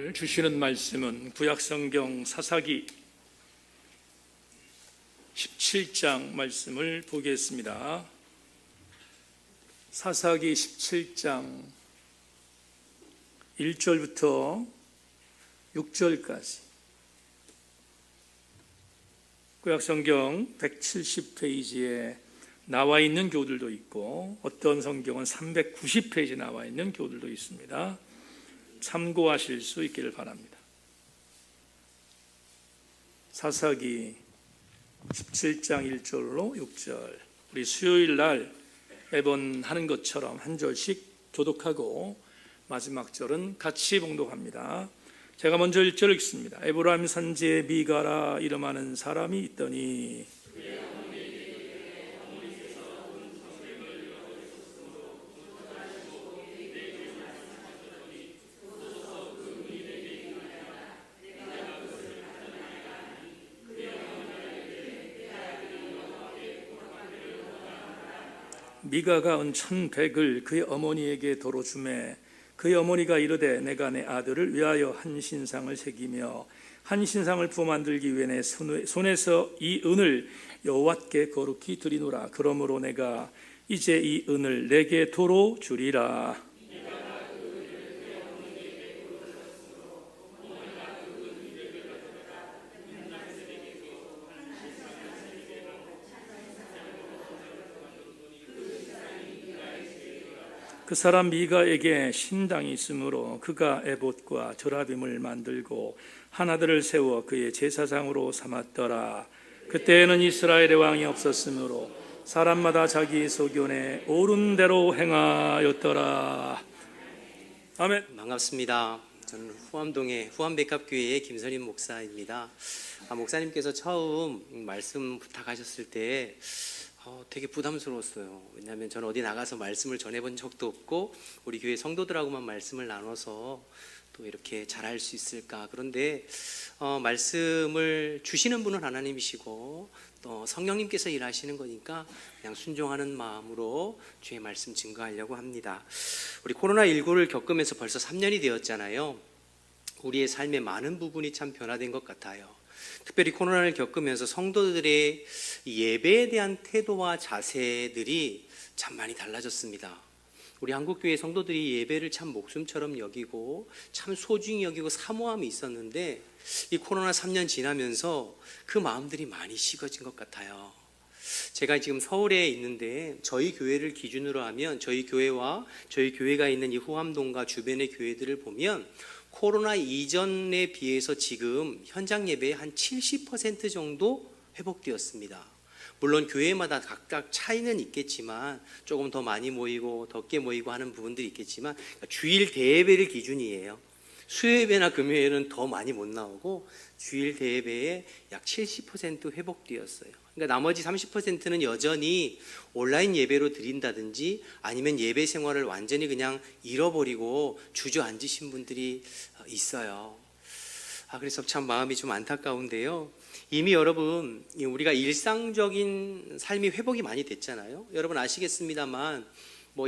오늘 주시는 말씀은 구약성경 사사기 17장 말씀을 보겠습니다. 사사기 17장 1절부터 6절까지 구약성경 170페이지에 나와 있는 교들도 있고 어떤 성경은 390페이지에 나와 있는 교들도 있습니다. 참고하실 수 있기를 바랍니다. 사사기 17장 1절로 6절, 우리 수요일 날 매번 하는 것처럼 한 절씩 교독하고 마지막 절은 같이 봉독합니다. 제가 먼저 1절 읽습니다. 에브라임 산지에 미가라 이름하는 사람이 있더니 미가가 은 1,100을 그의 어머니에게 도로 주매 그의 어머니가 이르되 내가 내 아들을 위하여 한 신상을 새기며 한 신상을 부어 만들기 위해 내 손에서 이 은을 여호와께 거룩히 드리노라. 그러므로 내가 이제 이 은을 내게 도로 주리라. 그 사람 미가에게 신당이 있으므로 그가 에봇과 저라빔을 만들고 한 아들을 세워 그의 제사장으로 삼았더라. 그때에는 이스라엘의 왕이 없었으므로 사람마다 자기 소견에 옳은 대로 행하였더라. 아멘. 반갑습니다. 저는 후암동의 후암백합교회의 김선임 목사입니다. 목사님께서 처음 말씀 부탁하셨을 때 되게 부담스러웠어요. 왜냐하면 저는 어디 나가서 말씀을 전해본 적도 없고 우리 교회 성도들하고만 말씀을 나눠서 또 이렇게 잘할 수 있을까. 그런데 말씀을 주시는 분은 하나님이시고 또 성령님께서 일하시는 거니까 그냥 순종하는 마음으로 주의 말씀 증거하려고 합니다. 우리 코로나19를 겪으면서 벌써 3년이 되었잖아요. 우리의 삶의 많은 부분이 참 변화된 것 같아요. 특별히 코로나를 겪으면서 성도들의 예배에 대한 태도와 자세들이 참 많이 달라졌습니다. 우리 한국교회 성도들이 예배를 참 목숨처럼 여기고 참 소중히 여기고 사모함이 있었는데 이 코로나 3년 지나면서 그 마음들이 많이 식어진 것 같아요. 제가 지금 서울에 있는데 저희 교회를 기준으로 하면 저희 교회와 저희 교회가 있는 이 후암동과 주변의 교회들을 보면 코로나 이전에 비해서 지금 현장 예배의 한 70% 정도 회복되었습니다. 물론 교회마다 각각 차이는 있겠지만 조금 더 많이 모이고 적게 모이고 하는 부분들이 있겠지만 주일 대예배를 기준이에요. 수요예배나 금요일은 더 많이 못 나오고 주일 대예배에 약 70% 회복되었어요. 그러니까 나머지 30%는 여전히 온라인 예배로 드린다든지 아니면 예배 생활을 완전히 그냥 잃어버리고 주저앉으신 분들이 있어요. 그래서 참 마음이 좀 안타까운데요. 이미 여러분 우리가 일상적인 삶이 회복이 많이 됐잖아요. 여러분 아시겠습니다만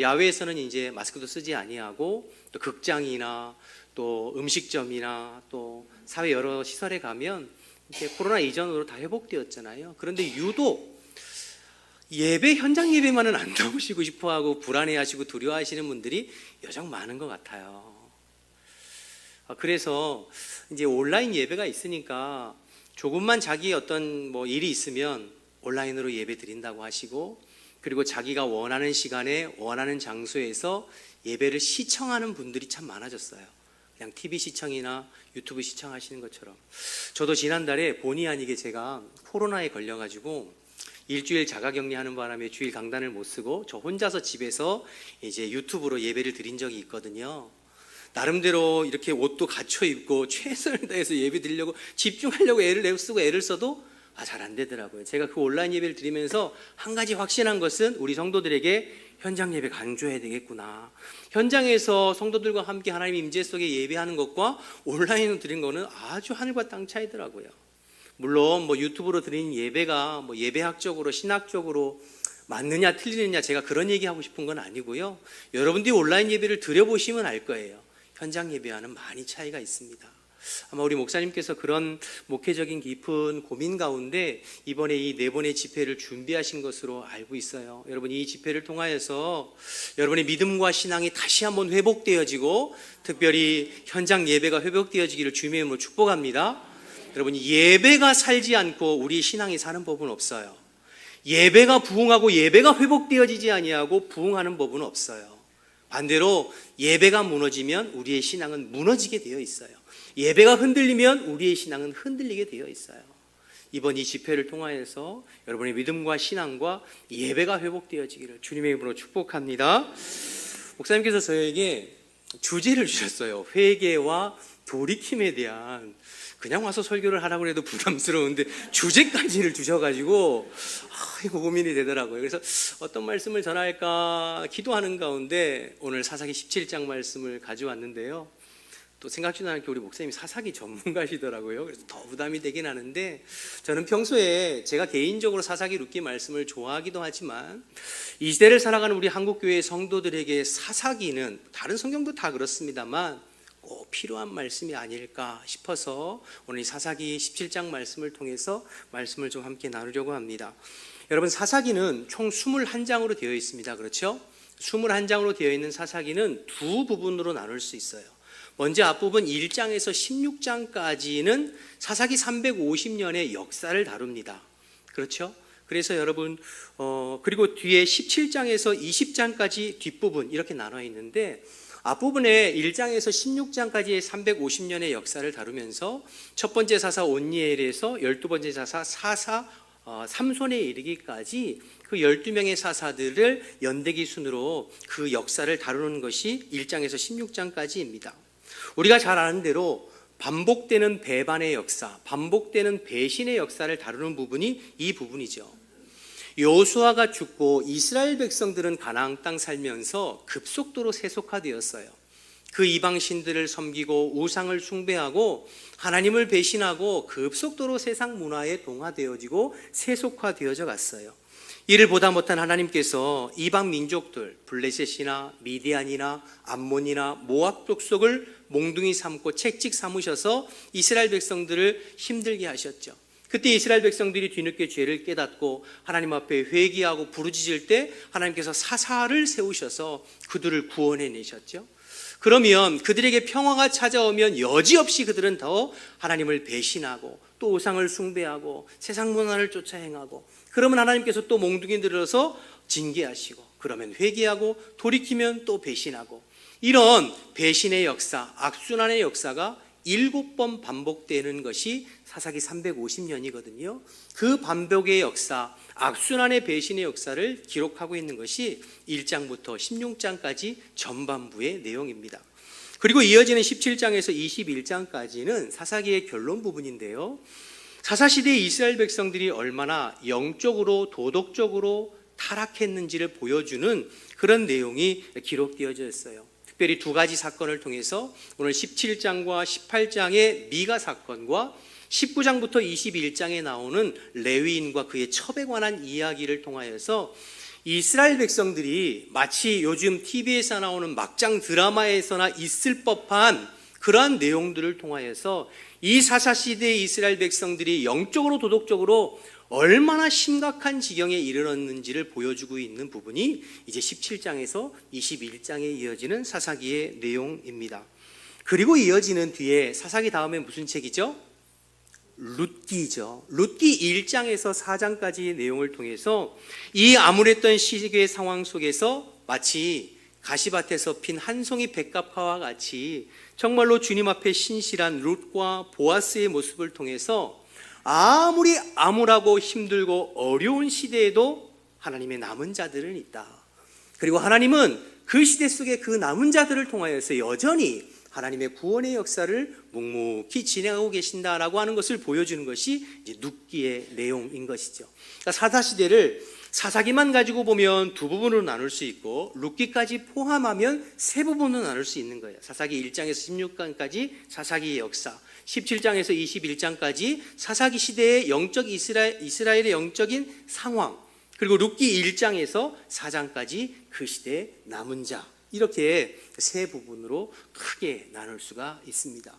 야외에서는 이제 마스크도 쓰지 아니하고 또 극장이나 또 음식점이나 또 사회 여러 시설에 가면 이제 코로나 이전으로 다 회복되었잖아요. 그런데 유독 예배 현장 예배만은 안 나오시고 싶어하고 불안해하시고 두려워하시는 분들이 여전히 많은 것 같아요. 그래서 이제 온라인 예배가 있으니까 조금만 자기 어떤 일이 있으면 온라인으로 예배 드린다고 하시고 그리고 자기가 원하는 시간에 원하는 장소에서 예배를 시청하는 분들이 참 많아졌어요. 그냥 TV 시청이나 유튜브 시청하시는 것처럼. 저도 지난달에 본의 아니게 제가 코로나에 걸려가지고 일주일 자가격리하는 바람에 주일 강단을 못 쓰고 저 혼자서 집에서 이제 유튜브로 예배를 드린 적이 있거든요. 나름대로 이렇게 옷도 갖춰 입고 최선을 다해서 예배 드리려고 집중하려고 애를 쓰고 애를 써도 잘 안 되더라고요. 제가 그 온라인 예배를 드리면서 한 가지 확신한 것은 우리 성도들에게 현장 예배 강조해야 되겠구나. 현장에서 성도들과 함께 하나님 임재 속에 예배하는 것과 온라인으로 드린 거는 아주 하늘과 땅 차이더라고요. 물론 유튜브로 드린 예배가 예배학적으로 신학적으로 맞느냐 틀리느냐 제가 그런 얘기하고 싶은 건 아니고요. 여러분들이 온라인 예배를 드려보시면 알 거예요. 현장 예배와는 많이 차이가 있습니다. 아마 우리 목사님께서 그런 목회적인 깊은 고민 가운데 이번에 이 4번의 집회를 준비하신 것으로 알고 있어요. 여러분, 이 집회를 통하여서 여러분의 믿음과 신앙이 다시 한번 회복되어지고 특별히 현장 예배가 회복되어지기를 주님의 이름으로 축복합니다. 여러분, 예배가 살지 않고 우리 신앙이 사는 법은 없어요. 예배가 부흥하고 예배가 회복되어지지 아니하고 부흥하는 법은 없어요. 반대로 예배가 무너지면 우리의 신앙은 무너지게 되어 있어요. 예배가 흔들리면 우리의 신앙은 흔들리게 되어 있어요. 이번 이 집회를 통하여서 여러분의 믿음과 신앙과 예배가 회복되어지기를 주님의 이름으로 축복합니다. 목사님께서 저에게 주제를 주셨어요. 회개와 돌이킴에 대한. 그냥 와서 설교를 하라고 해도 부담스러운데 주제까지를 주셔가지고 이거 고민이 되더라고요. 그래서 어떤 말씀을 전할까 기도하는 가운데 오늘 사사기 17장 말씀을 가져왔는데요. 또 생각지도 않게 우리 목사님이 사사기 전문가시더라고요. 그래서 더 부담이 되긴 하는데, 저는 평소에 제가 개인적으로 사사기 룻기 말씀을 좋아하기도 하지만 이 시대를 살아가는 우리 한국교회 성도들에게 사사기는 다른 성경도 다 그렇습니다만 꼭 필요한 말씀이 아닐까 싶어서 오늘 이 사사기 17장 말씀을 통해서 말씀을 좀 함께 나누려고 합니다. 여러분, 사사기는 총 21장으로 되어 있습니다. 그렇죠? 21장으로 되어 있는 사사기는 두 부분으로 나눌 수 있어요. 먼저 앞부분 1장에서 16장까지는 사사기 350년의 역사를 다룹니다. 그렇죠? 그래서 여러분 그리고 뒤에 17장에서 20장까지 뒷부분 이렇게 나눠 있는데, 앞부분에 1장에서 16장까지의 350년의 역사를 다루면서 첫 번째 사사 온니엘에서 12번째 사사 삼손에 이르기까지 그 12명의 사사들을 연대기 순으로 그 역사를 다루는 것이 1장에서 16장까지입니다. 우리가 잘 아는 대로 반복되는 배반의 역사, 반복되는 배신의 역사를 다루는 부분이 이 부분이죠. 여호수아가 죽고 이스라엘 백성들은 가나안 땅 살면서 급속도로 세속화되었어요. 그 이방신들을 섬기고 우상을 숭배하고 하나님을 배신하고 급속도로 세상 문화에 동화되어지고 세속화되어져 갔어요. 이를 보다 못한 하나님께서 이방 민족들, 블레셋이나 미디안이나 암몬이나 모압 족속을 몽둥이 삼고 채찍 삼으셔서 이스라엘 백성들을 힘들게 하셨죠. 그때 이스라엘 백성들이 뒤늦게 죄를 깨닫고 하나님 앞에 회개하고 부르짖을 때 하나님께서 사사를 세우셔서 그들을 구원해내셨죠. 그러면 그들에게 평화가 찾아오면 여지없이 그들은 더 하나님을 배신하고 또 우상을 숭배하고 세상 문화를 쫓아 행하고, 그러면 하나님께서 또 몽둥이 들어서 징계하시고, 그러면 회개하고 돌이키면 또 배신하고, 이런 배신의 역사, 악순환의 역사가 7번 반복되는 것이 사사기 350년이거든요. 그 반복의 역사, 악순환의 배신의 역사를 기록하고 있는 것이 1장부터 16장까지 전반부의 내용입니다. 그리고 이어지는 17장에서 21장까지는 사사기의 결론 부분인데요. 사사시대의 이스라엘 백성들이 얼마나 영적으로 도덕적으로 타락했는지를 보여주는 그런 내용이 기록되어져 있어요. 특별히 두 가지 사건을 통해서 오늘 17장과 18장의 미가 사건과 19장부터 21장에 나오는 레위인과 그의 첩에 관한 이야기를 통하여서 이스라엘 백성들이 마치 요즘 TV에서 나오는 막장 드라마에서나 있을 법한 그러한 내용들을 통하여서 이 사사시대의 이스라엘 백성들이 영적으로 도덕적으로 얼마나 심각한 지경에 이르렀는지를 보여주고 있는 부분이 이제 17장에서 21장에 이어지는 사사기의 내용입니다. 그리고 이어지는 뒤에 사사기 다음에 무슨 책이죠? 룻기죠. 룻기 1장에서 4장까지의 내용을 통해서 이 암울했던 시기의 상황 속에서 마치 가시밭에서 핀 한 송이 백합화와 같이 정말로 주님 앞에 신실한 룻과 보아스의 모습을 통해서 아무리 암울하고 힘들고 어려운 시대에도 하나님의 남은 자들은 있다. 그리고 하나님은 그 시대 속에 그 남은 자들을 통하여서 여전히 하나님의 구원의 역사를 묵묵히 진행하고 계신다라고 하는 것을 보여주는 것이 이제 룻기의 내용인 것이죠. 그러니까 사사시대를 사사기만 가지고 보면 두 부분으로 나눌 수 있고 룻기까지 포함하면 세 부분으로 나눌 수 있는 거예요. 사사기 1장에서 16장까지 사사기의 역사, 17장에서 21장까지 사사기 시대의 영적 이스라엘의 영적인 상황, 그리고 룻기 1장에서 4장까지 그 시대의 남은 자, 이렇게 세 부분으로 크게 나눌 수가 있습니다.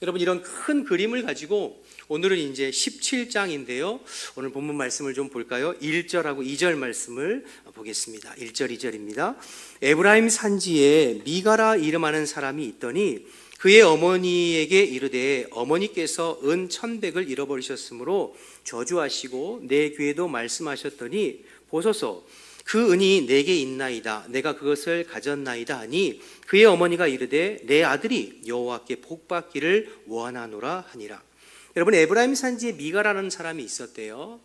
여러분, 이런 큰 그림을 가지고 오늘은 이제 17장인데요. 오늘 본문 말씀을 좀 볼까요? 1절하고 2절 말씀을 보겠습니다. 1절, 2절입니다. 에브라임 산지에 미가라 이름하는 사람이 있더니 그의 어머니에게 이르되 어머니께서 은 1,100을 잃어버리셨으므로 저주하시고 내 귀에도 말씀하셨더니 보소서 그 은이 내게 있나이다. 내가 그것을 가졌나이다 하니 그의 어머니가 이르되 내 아들이 여호와께 복받기를 원하노라 하니라. 여러분, 에브라임 산지에 미가라는 사람이 있었대요.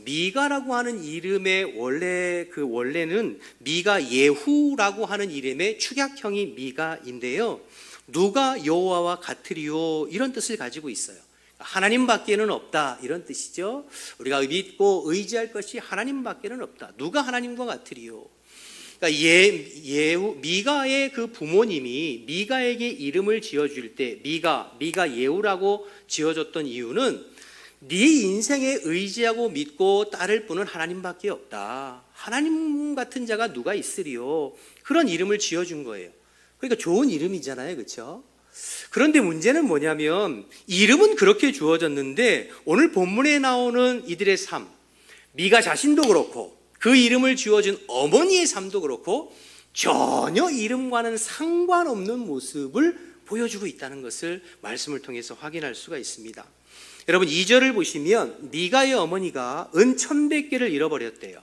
미가라고 하는 이름의 원래는 미가 예후라고 하는 이름의 축약형이 미가인데요. 누가 여호와와 같으리요, 이런 뜻을 가지고 있어요. 하나님밖에는 없다, 이런 뜻이죠. 우리가 믿고 의지할 것이 하나님밖에는 없다. 누가 하나님과 같으리요. 그러니까 미가의 그 부모님이 미가에게 이름을 지어줄 때 미가 예후라고 지어줬던 이유는 네 인생에 의지하고 믿고 따를 분은 하나님밖에 없다. 하나님 같은 자가 누가 있으리요. 그런 이름을 지어준 거예요. 그러니까 좋은 이름이잖아요, 그렇죠? 그런데 문제는 뭐냐면 이름은 그렇게 주어졌는데 오늘 본문에 나오는 이들의 삶, 미가 자신도 그렇고 그 이름을 지어준 어머니의 삶도 그렇고 전혀 이름과는 상관없는 모습을 보여주고 있다는 것을 말씀을 통해서 확인할 수가 있습니다. 여러분, 2절을 보시면 미가의 어머니가 은 1,100개를 잃어버렸대요.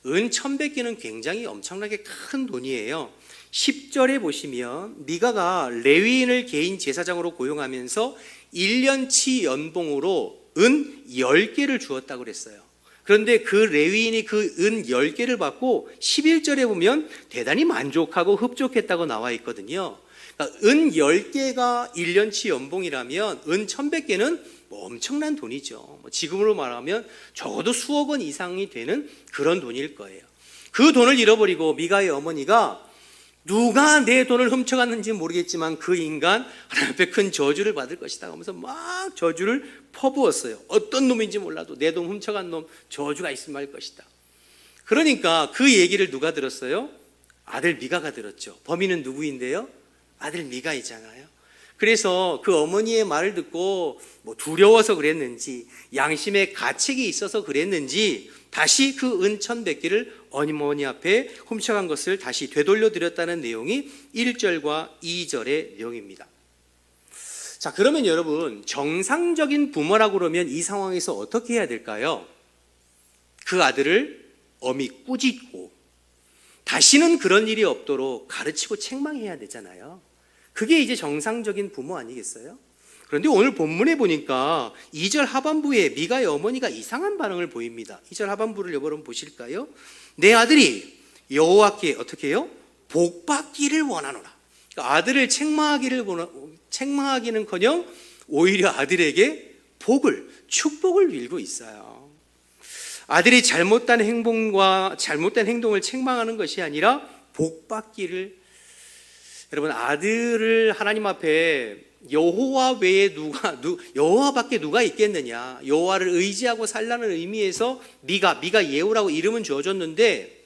은 1,100개는 굉장히 엄청나게 큰 돈이에요. 10절에 보시면 미가가 레위인을 개인 제사장으로 고용하면서 1년치 연봉으로 은 10개를 주었다고 그랬어요. 그런데 그 레위인이 그 은 10개를 받고 11절에 보면 대단히 만족하고 흡족했다고 나와 있거든요. 그러니까 은 10개가 1년치 연봉이라면 은 1,100개는 엄청난 돈이죠. 지금으로 말하면 적어도 수억 원 이상이 되는 그런 돈일 거예요. 그 돈을 잃어버리고 미가의 어머니가 누가 내 돈을 훔쳐갔는지 모르겠지만 그 인간 하나님 앞에 큰 저주를 받을 것이다 하면서 막 저주를 퍼부었어요. 어떤 놈인지 몰라도 내 돈 훔쳐간 놈 저주가 있을 말 것이다. 그러니까 그 얘기를 누가 들었어요? 아들 미가가 들었죠. 범인은 누구인데요? 아들 미가이잖아요. 그래서 그 어머니의 말을 듣고 뭐 두려워서 그랬는지 양심의 가책이 있어서 그랬는지 다시 그 은 1,100개를 어머니 앞에 훔쳐간 것을 다시 되돌려 드렸다는 내용이 1절과 2절의 내용입니다. 자, 그러면 여러분, 정상적인 부모라고 그러면 이 상황에서 어떻게 해야 될까요? 그 아들을 엄히 꾸짖고 다시는 그런 일이 없도록 가르치고 책망해야 되잖아요. 그게 이제 정상적인 부모 아니겠어요? 그런데 오늘 본문에 보니까 2절 하반부에 미가의 어머니가 이상한 반응을 보입니다. 2절 하반부를 여러분 보실까요? 내 아들이 여호와께 어떻게 해요? 복받기를 원하노라. 그러니까 아들을 책망하기는커녕 오히려 아들에게 축복을 빌고 있어요. 아들이 잘못된 행동과 잘못된 행동을 책망하는 것이 아니라 복받기를, 여러분, 아들을 하나님 앞에 여호와 외에 여호와밖에 누가 있겠느냐, 여호와를 의지하고 살라는 의미에서 미가 예후라고 이름은 지어줬는데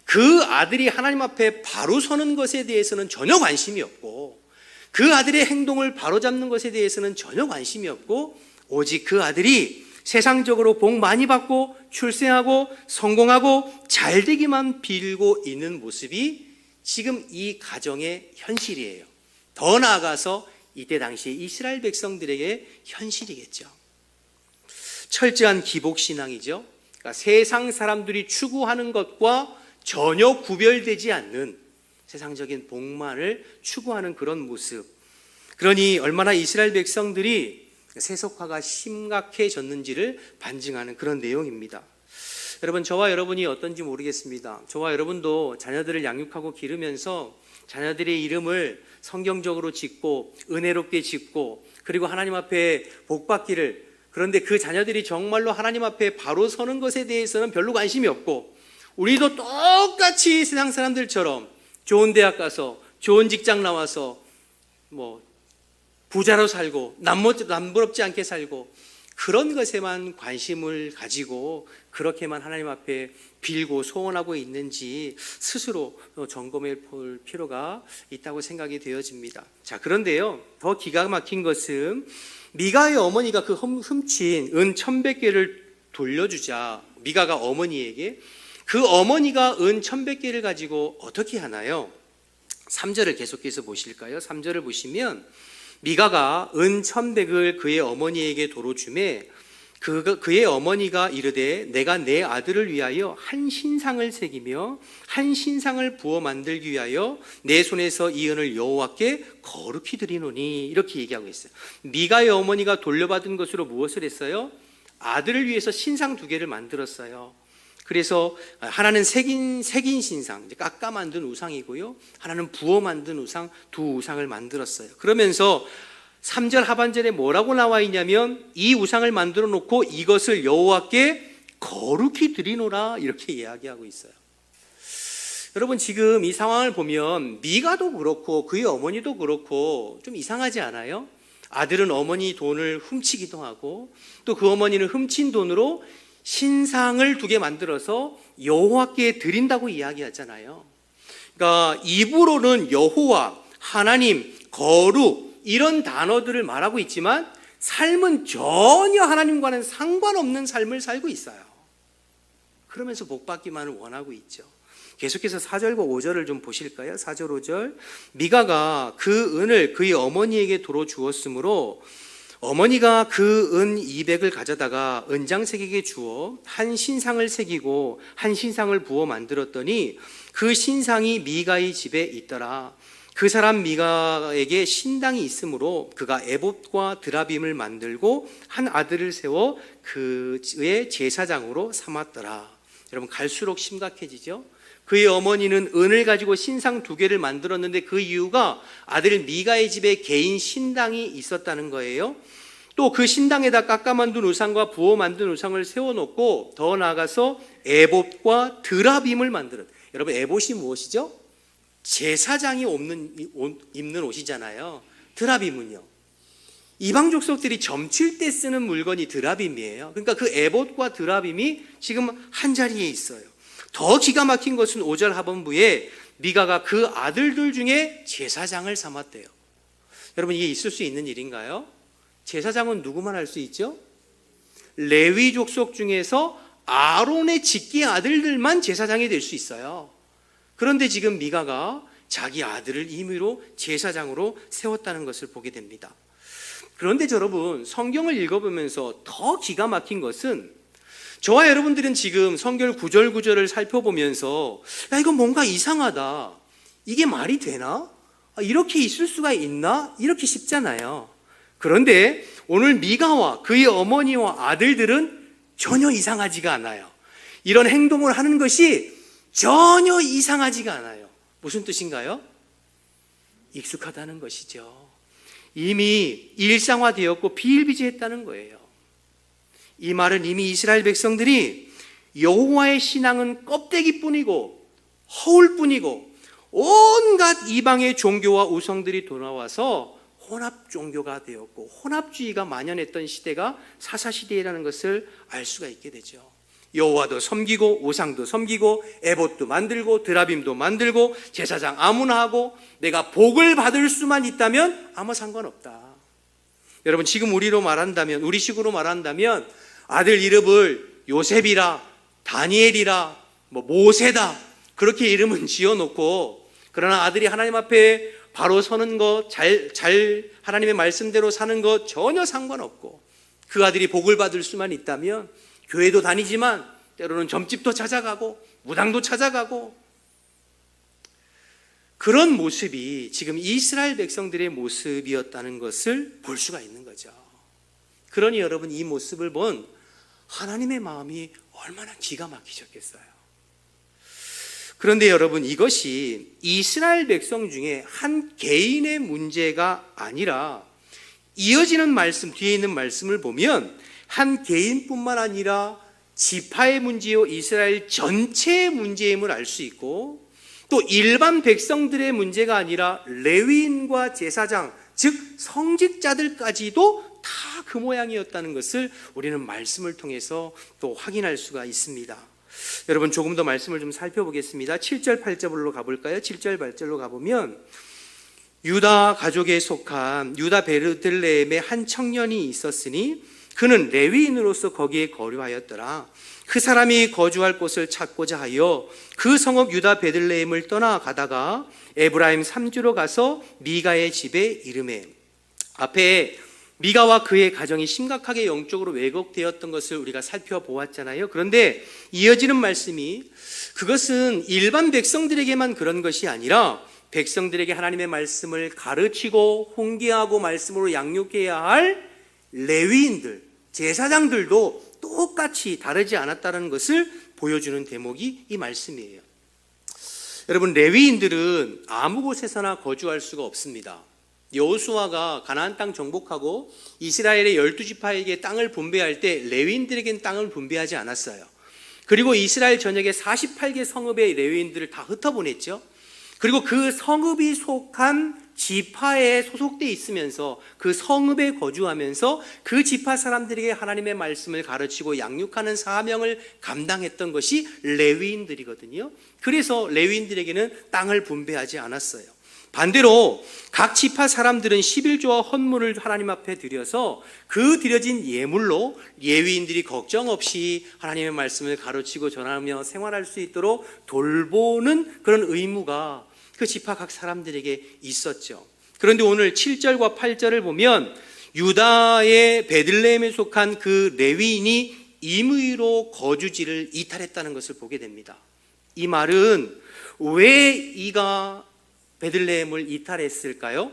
그 아들이 하나님 앞에 바로 서는 것에 대해서는 전혀 관심이 없고 그 아들의 행동을 바로잡는 것에 대해서는 전혀 관심이 없고 오직 그 아들이 세상적으로 복 많이 받고 출세하고 성공하고 잘되기만 빌고 있는 모습이 지금 이 가정의 현실이에요. 더 나아가서 이때 당시 이스라엘 백성들에게 현실이겠죠. 철저한 기복신앙이죠. 그러니까 세상 사람들이 추구하는 것과 전혀 구별되지 않는 세상적인 복만을 추구하는 그런 모습. 그러니 얼마나 이스라엘 백성들이 세속화가 심각해졌는지를 반증하는 그런 내용입니다. 여러분, 저와 여러분이 어떤지 모르겠습니다. 저와 여러분도 자녀들을 양육하고 기르면서 자녀들의 이름을 성경적으로 짓고 은혜롭게 짓고 그리고 하나님 앞에 복받기를, 그런데 그 자녀들이 정말로 하나님 앞에 바로 서는 것에 대해서는 별로 관심이 없고 우리도 똑같이 세상 사람들처럼 좋은 대학 가서 좋은 직장 나와서 뭐 부자로 살고 남부럽지 않게 살고 그런 것에만 관심을 가지고 그렇게만 하나님 앞에 빌고 소원하고 있는지 스스로 점검해 볼 필요가 있다고 생각이 되어집니다. 자, 그런데요, 더 기가 막힌 것은 미가의 어머니가 그 훔친 은 1,100개를 돌려주자 미가가 어머니에게 그 어머니가 은 1,100개를 가지고 어떻게 하나요? 3절을 계속해서 보실까요? 3절을 보시면 미가가 은 1,100을 그의 어머니에게 도로 주매 그의 어머니가 이르되 내가 내 아들을 위하여 한 신상을 새기며 한 신상을 부어 만들기 위하여 내 손에서 이 은을 여호와께 거룩히 드리노니 이렇게 얘기하고 있어요. 미가의 어머니가 돌려받은 것으로 무엇을 했어요? 아들을 위해서 신상 2개를 만들었어요. 그래서 하나는 새긴 신상, 깎아 만든 우상이고요, 하나는 부어 만든 우상, 2 우상을 만들었어요. 그러면서 3절 하반절에 뭐라고 나와 있냐면 이 우상을 만들어 놓고 이것을 여호와께 거룩히 드리노라 이렇게 이야기하고 있어요. 여러분, 지금 이 상황을 보면 미가도 그렇고 그의 어머니도 그렇고 좀 이상하지 않아요? 아들은 어머니 돈을 훔치기도 하고 또 그 어머니는 훔친 돈으로 신상을 2개 만들어서 여호와께 드린다고 이야기하잖아요. 그러니까 입으로는 여호와, 하나님, 거룩 이런 단어들을 말하고 있지만 삶은 전혀 하나님과는 상관없는 삶을 살고 있어요. 그러면서 복받기만을 원하고 있죠. 계속해서 4절과 5절을 좀 보실까요? 4절 5절 미가가 그 은을 그의 어머니에게 도로 주었으므로 어머니가 그 은 200을 가져다가 은장색에게 주어 한 신상을 새기고 한 신상을 부어 만들었더니 그 신상이 미가의 집에 있더라. 그 사람 미가에게 신당이 있으므로 그가 에봇과 드라빔을 만들고 한 아들을 세워 그의 제사장으로 삼았더라. 여러분, 갈수록 심각해지죠. 그의 어머니는 은을 가지고 신상 2개를 만들었는데 그 이유가 아들 미가의 집에 개인 신당이 있었다는 거예요. 또 그 신당에다 깎아 만든 우상과 부어 만든 우상을 세워놓고 더 나아가서 에봇과 드라빔을 만들었어요. 여러분, 에봇이 무엇이죠? 제사장이 입는 옷이잖아요. 드라빔은요, 이방 족속들이 점칠 때 쓰는 물건이 드라빔이에요. 그러니까 그 에봇과 드라빔이 지금 한 자리에 있어요. 더 기가 막힌 것은 5절 하반부에 미가가 그 아들들 중에 제사장을 삼았대요. 여러분, 이게 있을 수 있는 일인가요? 제사장은 누구만 할 수 있죠? 레위 족속 중에서 아론의 직계 아들들만 제사장이 될 수 있어요. 그런데 지금 미가가 자기 아들을 임의로 제사장으로 세웠다는 것을 보게 됩니다. 그런데 여러분, 성경을 읽어보면서 더 기가 막힌 것은 저와 여러분들은 지금 성경 구절구절을 살펴보면서 야, 이거 뭔가 이상하다, 이게 말이 되나? 이렇게 있을 수가 있나? 이렇게 싶잖아요. 그런데 오늘 미가와 그의 어머니와 아들들은 전혀 이상하지가 않아요. 이런 행동을 하는 것이 전혀 이상하지가 않아요. 무슨 뜻인가요? 익숙하다는 것이죠. 이미 일상화되었고 비일비재했다는 거예요. 이 말은 이미 이스라엘 백성들이 여호와의 신앙은 껍데기뿐이고 허울뿐이고 온갖 이방의 종교와 우상들이 돌아와서 혼합 종교가 되었고 혼합주의가 만연했던 시대가 사사시대라는 것을 알 수가 있게 되죠. 여호와도 섬기고 우상도 섬기고 에봇도 만들고 드라빔도 만들고 제사장 아무나 하고 내가 복을 받을 수만 있다면 아무 상관없다. 여러분, 지금 우리로 말한다면, 우리식으로 말한다면 아들 이름을 요셉이라 다니엘이라 모세다 그렇게 이름은 지어놓고 그러나 아들이 하나님 앞에 바로 서는 것, 잘 하나님의 말씀대로 사는 것 전혀 상관없고 그 아들이 복을 받을 수만 있다면 교회도 다니지만 때로는 점집도 찾아가고 무당도 찾아가고 그런 모습이 지금 이스라엘 백성들의 모습이었다는 것을 볼 수가 있는 거죠. 그러니 여러분, 이 모습을 본 하나님의 마음이 얼마나 기가 막히셨겠어요. 그런데 여러분, 이것이 이스라엘 백성 중에 한 개인의 문제가 아니라 이어지는 말씀, 뒤에 있는 말씀을 보면 한 개인뿐만 아니라 지파의 문제요 이스라엘 전체의 문제임을 알 수 있고 또 일반 백성들의 문제가 아니라 레위인과 제사장, 즉 성직자들까지도 다 다 그 모양이었다는 것을 우리는 말씀을 통해서 또 확인할 수가 있습니다. 여러분 조금 더 말씀을 좀 살펴보겠습니다. 7절 8절로 가볼까요? 7절 8절로 가보면 유다 가족에 속한 유다 베들레헴에 한 청년이 있었으니 그는 레위인으로서 거기에 거류하였더라. 그 사람이 거주할 곳을 찾고자 하여 그 성읍 유다 베들레헴을 떠나가다가 에브라임 산지로 가서 미가의 집에 이르매, 앞에 미가와 그의 가정이 심각하게 영적으로 왜곡되었던 것을 우리가 살펴보았잖아요. 그런데 이어지는 말씀이 그것은 일반 백성들에게만 그런 것이 아니라 백성들에게 하나님의 말씀을 가르치고 훈계하고 말씀으로 양육해야 할 레위인들, 제사장들도 똑같이 다르지 않았다는 것을 보여주는 대목이 이 말씀이에요. 여러분, 레위인들은 아무 곳에서나 거주할 수가 없습니다. 여호수아가 가나안 땅 정복하고 이스라엘의 12지파에게 땅을 분배할 때 레위인들에게는 땅을 분배하지 않았어요. 그리고 이스라엘 전역에 48개 성읍의 레위인들을 다 흩어보냈죠. 그리고 그 성읍이 속한 지파에 소속돼 있으면서 그 성읍에 거주하면서 그 지파 사람들에게 하나님의 말씀을 가르치고 양육하는 사명을 감당했던 것이 레위인들이거든요. 그래서 레위인들에게는 땅을 분배하지 않았어요. 반대로 각 지파 사람들은 11조와 헌물을 하나님 앞에 드려서 그 드려진 예물로 레위인들이 걱정 없이 하나님의 말씀을 가르치고 전하며 생활할 수 있도록 돌보는 그런 의무가 그 지파 각 사람들에게 있었죠. 그런데 오늘 7절과 8절을 보면 유다의 베들레헴에 속한 그 레위인이 임의로 거주지를 이탈했다는 것을 보게 됩니다. 이 말은 왜 이가 베들레헴을 이탈했을까요?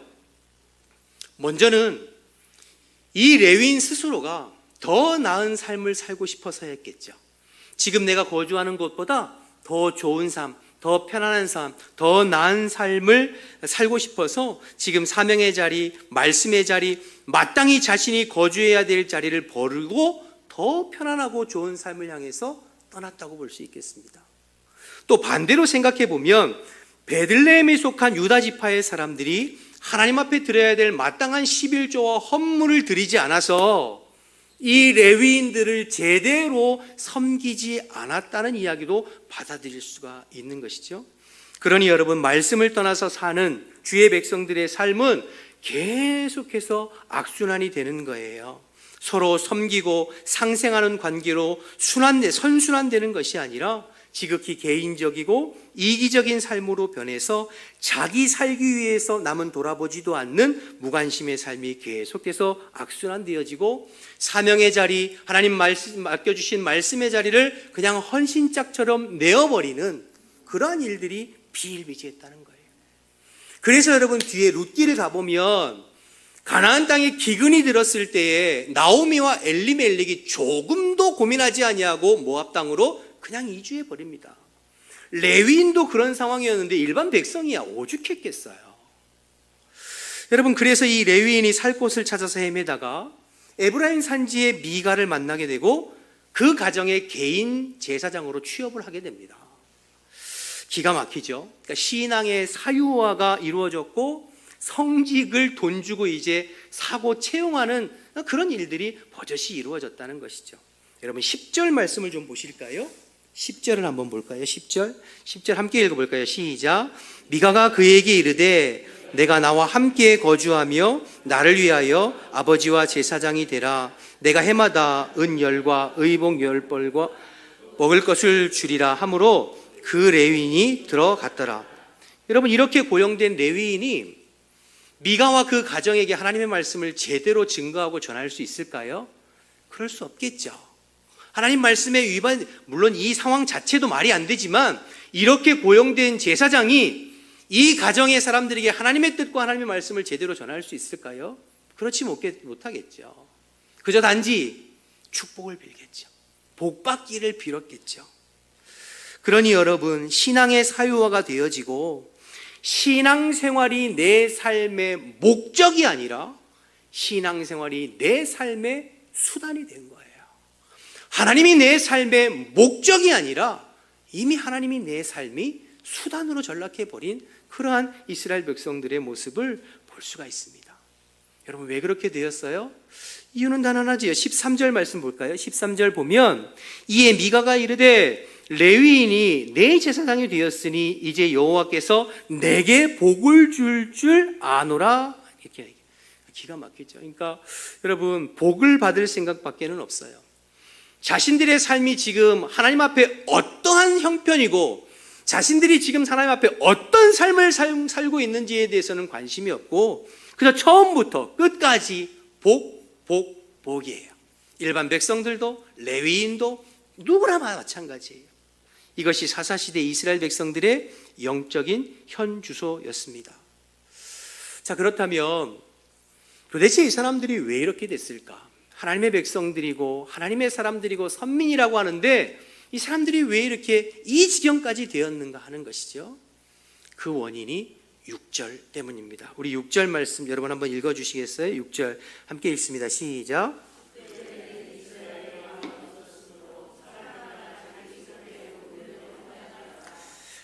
먼저는 이 레위인 스스로가 더 나은 삶을 살고 싶어서였겠죠. 지금 내가 거주하는 곳보다 더 좋은 삶, 더 편안한 삶, 더 나은 삶을 살고 싶어서 지금 사명의 자리, 말씀의 자리, 마땅히 자신이 거주해야 될 자리를 버리고 더 편안하고 좋은 삶을 향해서 떠났다고 볼 수 있겠습니다. 또 반대로 생각해 보면 베들레헴에 속한 유다 지파의 사람들이 하나님 앞에 드려야 될 마땅한 11조와 헌물을 드리지 않아서 이 레위인들을 제대로 섬기지 않았다는 이야기도 받아들일 수가 있는 것이죠. 그러니 여러분, 말씀을 떠나서 사는 주의 백성들의 삶은 계속해서 악순환이 되는 거예요. 서로 섬기고 상생하는 관계로 선순환되는 것이 아니라 지극히 개인적이고 이기적인 삶으로 변해서 자기 살기 위해서 남은 돌아보지도 않는 무관심의 삶이 계속해서 악순환되어지고 사명의 자리, 하나님 맡겨주신 말씀의 자리를 그냥 헌신짝처럼 내어버리는 그러한 일들이 비일비재했다는 거예요. 그래서 여러분, 뒤에 룻기를 가보면 가나안 땅에 기근이 들었을 때에 나오미와 엘리멜렉이 조금도 고민하지 아니하고 모압 땅으로 그냥 이주해 버립니다. 레위인도 그런 상황이었는데 일반 백성이야 오죽했겠어요. 여러분, 그래서 이 레위인이 살 곳을 찾아서 헤매다가 에브라임 산지의 미가를 만나게 되고 그 가정의 개인 제사장으로 취업을 하게 됩니다. 기가 막히죠. 그러니까 신앙의 사유화가 이루어졌고 성직을 돈 주고 이제 사고 채용하는 그런 일들이 버젓이 이루어졌다는 것이죠. 여러분, 10절 말씀을 좀 보실까요? 10절을 한번 볼까요? 10절 함께 읽어볼까요? 시작. 미가가 그에게 이르되 내가 나와 함께 거주하며 나를 위하여 아버지와 제사장이 되라. 내가 해마다 은열과 의복 10벌과 먹을 것을 주리라 하므로 그 레위인이 들어갔더라. 여러분, 이렇게 고용된 레위인이 미가와 그 가정에게 하나님의 말씀을 제대로 증거하고 전할 수 있을까요? 그럴 수 없겠죠. 하나님 말씀에 위반, 물론 이 상황 자체도 말이 안 되지만 이렇게 고용된 제사장이 이 가정의 사람들에게 하나님의 뜻과 하나님의 말씀을 제대로 전할 수 있을까요? 그렇지 못하겠죠. 그저 단지 축복을 빌겠죠. 복 받기를 빌었겠죠. 그러니 여러분, 신앙의 사유화가 되어지고 신앙생활이 내 삶의 목적이 아니라 신앙생활이 내 삶의 수단이 된 거예요. 하나님이 내 삶의 목적이 아니라 이미 하나님이 내 삶이 수단으로 전락해버린 그러한 이스라엘 백성들의 모습을 볼 수가 있습니다. 여러분, 왜 그렇게 되었어요? 이유는 단 하나지요. 13절 말씀 볼까요? 13절 보면 이에 미가가 이르되 레위인이 내 제사장이 되었으니 이제 여호와께서 내게 복을 줄 아노라. 이렇게 기가 막히죠. 그러니까 여러분, 복을 받을 생각밖에는 없어요. 자신들의 삶이 지금 하나님 앞에 어떠한 형편이고 자신들이 지금 하나님 앞에 어떤 삶을 살고 있는지에 대해서는 관심이 없고 그저 처음부터 끝까지 복이에요. 일반 백성들도 레위인도 누구나 마찬가지예요. 이것이 사사시대 이스라엘 백성들의 영적인 현주소였습니다. 자, 그렇다면 도대체 이 사람들이 왜 이렇게 됐을까? 하나님의 백성들이고 하나님의 사람들이고 선민이라고 하는데 이 사람들이 왜 이렇게 이 지경까지 되었는가 하는 것이죠. 그 원인이 6절 때문입니다. 우리 6절 말씀 여러분 한번 읽어주시겠어요? 6절 함께 읽습니다. 시작.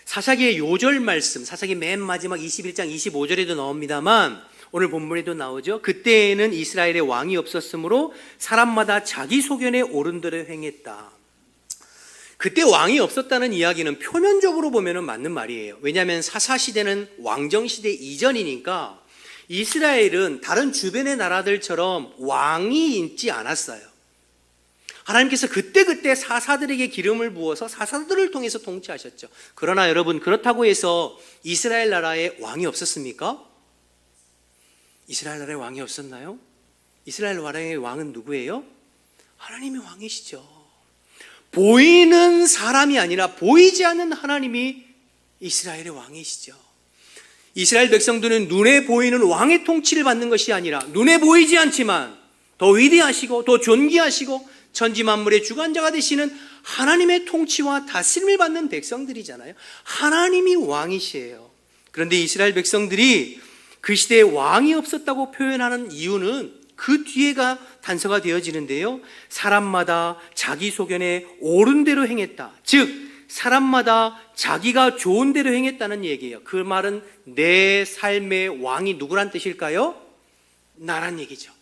사사기의 요절 말씀, 사사기 맨 마지막 21장 25절에도 나옵니다만 오늘 본문에도 나오죠. 그때에는 이스라엘에 왕이 없었으므로 사람마다 자기 소견에 옳은 대로 행했다. 그때 왕이 없었다는 이야기는 표면적으로 보면 맞는 말이에요. 왜냐하면 사사시대는 왕정시대 이전이니까 이스라엘은 다른 주변의 나라들처럼 왕이 있지 않았어요. 하나님께서 그때그때 사사들에게 기름을 부어서 사사들을 통해서 통치하셨죠. 그러나 여러분, 그렇다고 해서 이스라엘 나라에 왕이 없었습니까? 이스라엘 나라에 왕이 없었나요? 이스라엘 나라의 왕은 누구예요? 하나님의 왕이시죠. 보이는 사람이 아니라 보이지 않는 하나님이 이스라엘의 왕이시죠. 이스라엘 백성들은 눈에 보이는 왕의 통치를 받는 것이 아니라 눈에 보이지 않지만 더 위대하시고 더 존귀하시고 천지만물의 주관자가 되시는 하나님의 통치와 다스림을 받는 백성들이잖아요. 하나님이 왕이시에요. 그런데 이스라엘 백성들이 그 시대에 왕이 없었다고 표현하는 이유는 그 뒤에가 단서가 되어지는데요. 사람마다 자기 소견에 옳은 대로 행했다. 즉 사람마다 자기가 좋은 대로 행했다는 얘기예요. 그 말은 내 삶의 왕이 누구란 뜻일까요? 나란 얘기죠.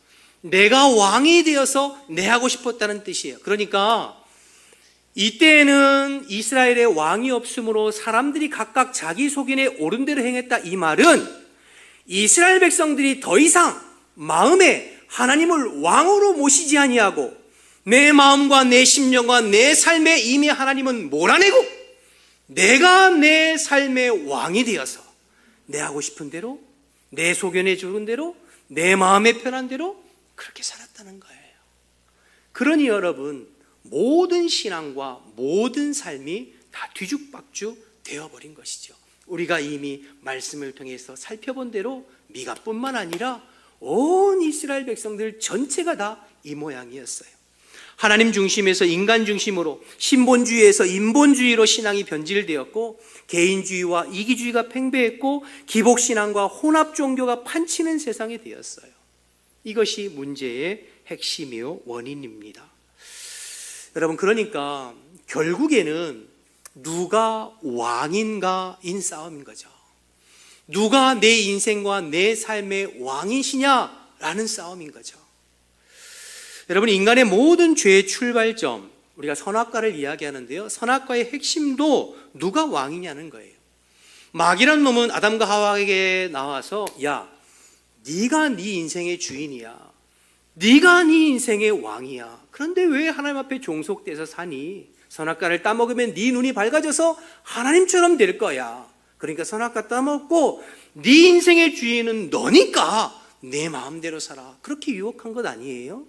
내가 왕이 되어서 내 하고 싶었다는 뜻이에요. 그러니까 이때에는 이스라엘의 왕이 없으므로 사람들이 각각 자기 소견에 옳은 대로 행했다. 이 말은 이스라엘 백성들이 더 이상 마음에 하나님을 왕으로 모시지 아니하고 내 마음과 내 심령과 내 삶에 이미 하나님은 몰아내고 내가 내 삶의 왕이 되어서 내 하고 싶은 대로 내 소견에 좋은 대로 내 마음에 편한 대로 그렇게 살았다는 거예요. 그러니 여러분, 모든 신앙과 모든 삶이 다 뒤죽박죽 되어버린 것이죠. 우리가 이미 말씀을 통해서 살펴본 대로 미가뿐만 아니라 온 이스라엘 백성들 전체가 다 이 모양이었어요. 하나님 중심에서 인간 중심으로, 신본주의에서 인본주의로 신앙이 변질되었고 개인주의와 이기주의가 팽배했고 기복신앙과 혼합종교가 판치는 세상이 되었어요. 이것이 문제의 핵심이요 원인입니다. 여러분, 그러니까 결국에는 누가 왕인가인 싸움인 거죠. 누가 내 인생과 내 삶의 왕이시냐라는 싸움인 거죠. 여러분, 인간의 모든 죄의 출발점, 우리가 선악과를 이야기하는데요, 선악과의 핵심도 누가 왕이냐는 거예요. 마귀라는 놈은 아담과 하와에게 나와서 야, 네가 네 인생의 주인이야, 네가 네 인생의 왕이야. 그런데 왜 하나님 앞에 종속돼서 사니? 선악과를 따먹으면 네 눈이 밝아져서 하나님처럼 될 거야. 그러니까 선악과 따먹고 네 인생의 주인은 너니까 내 마음대로 살아. 그렇게 유혹한 것 아니에요?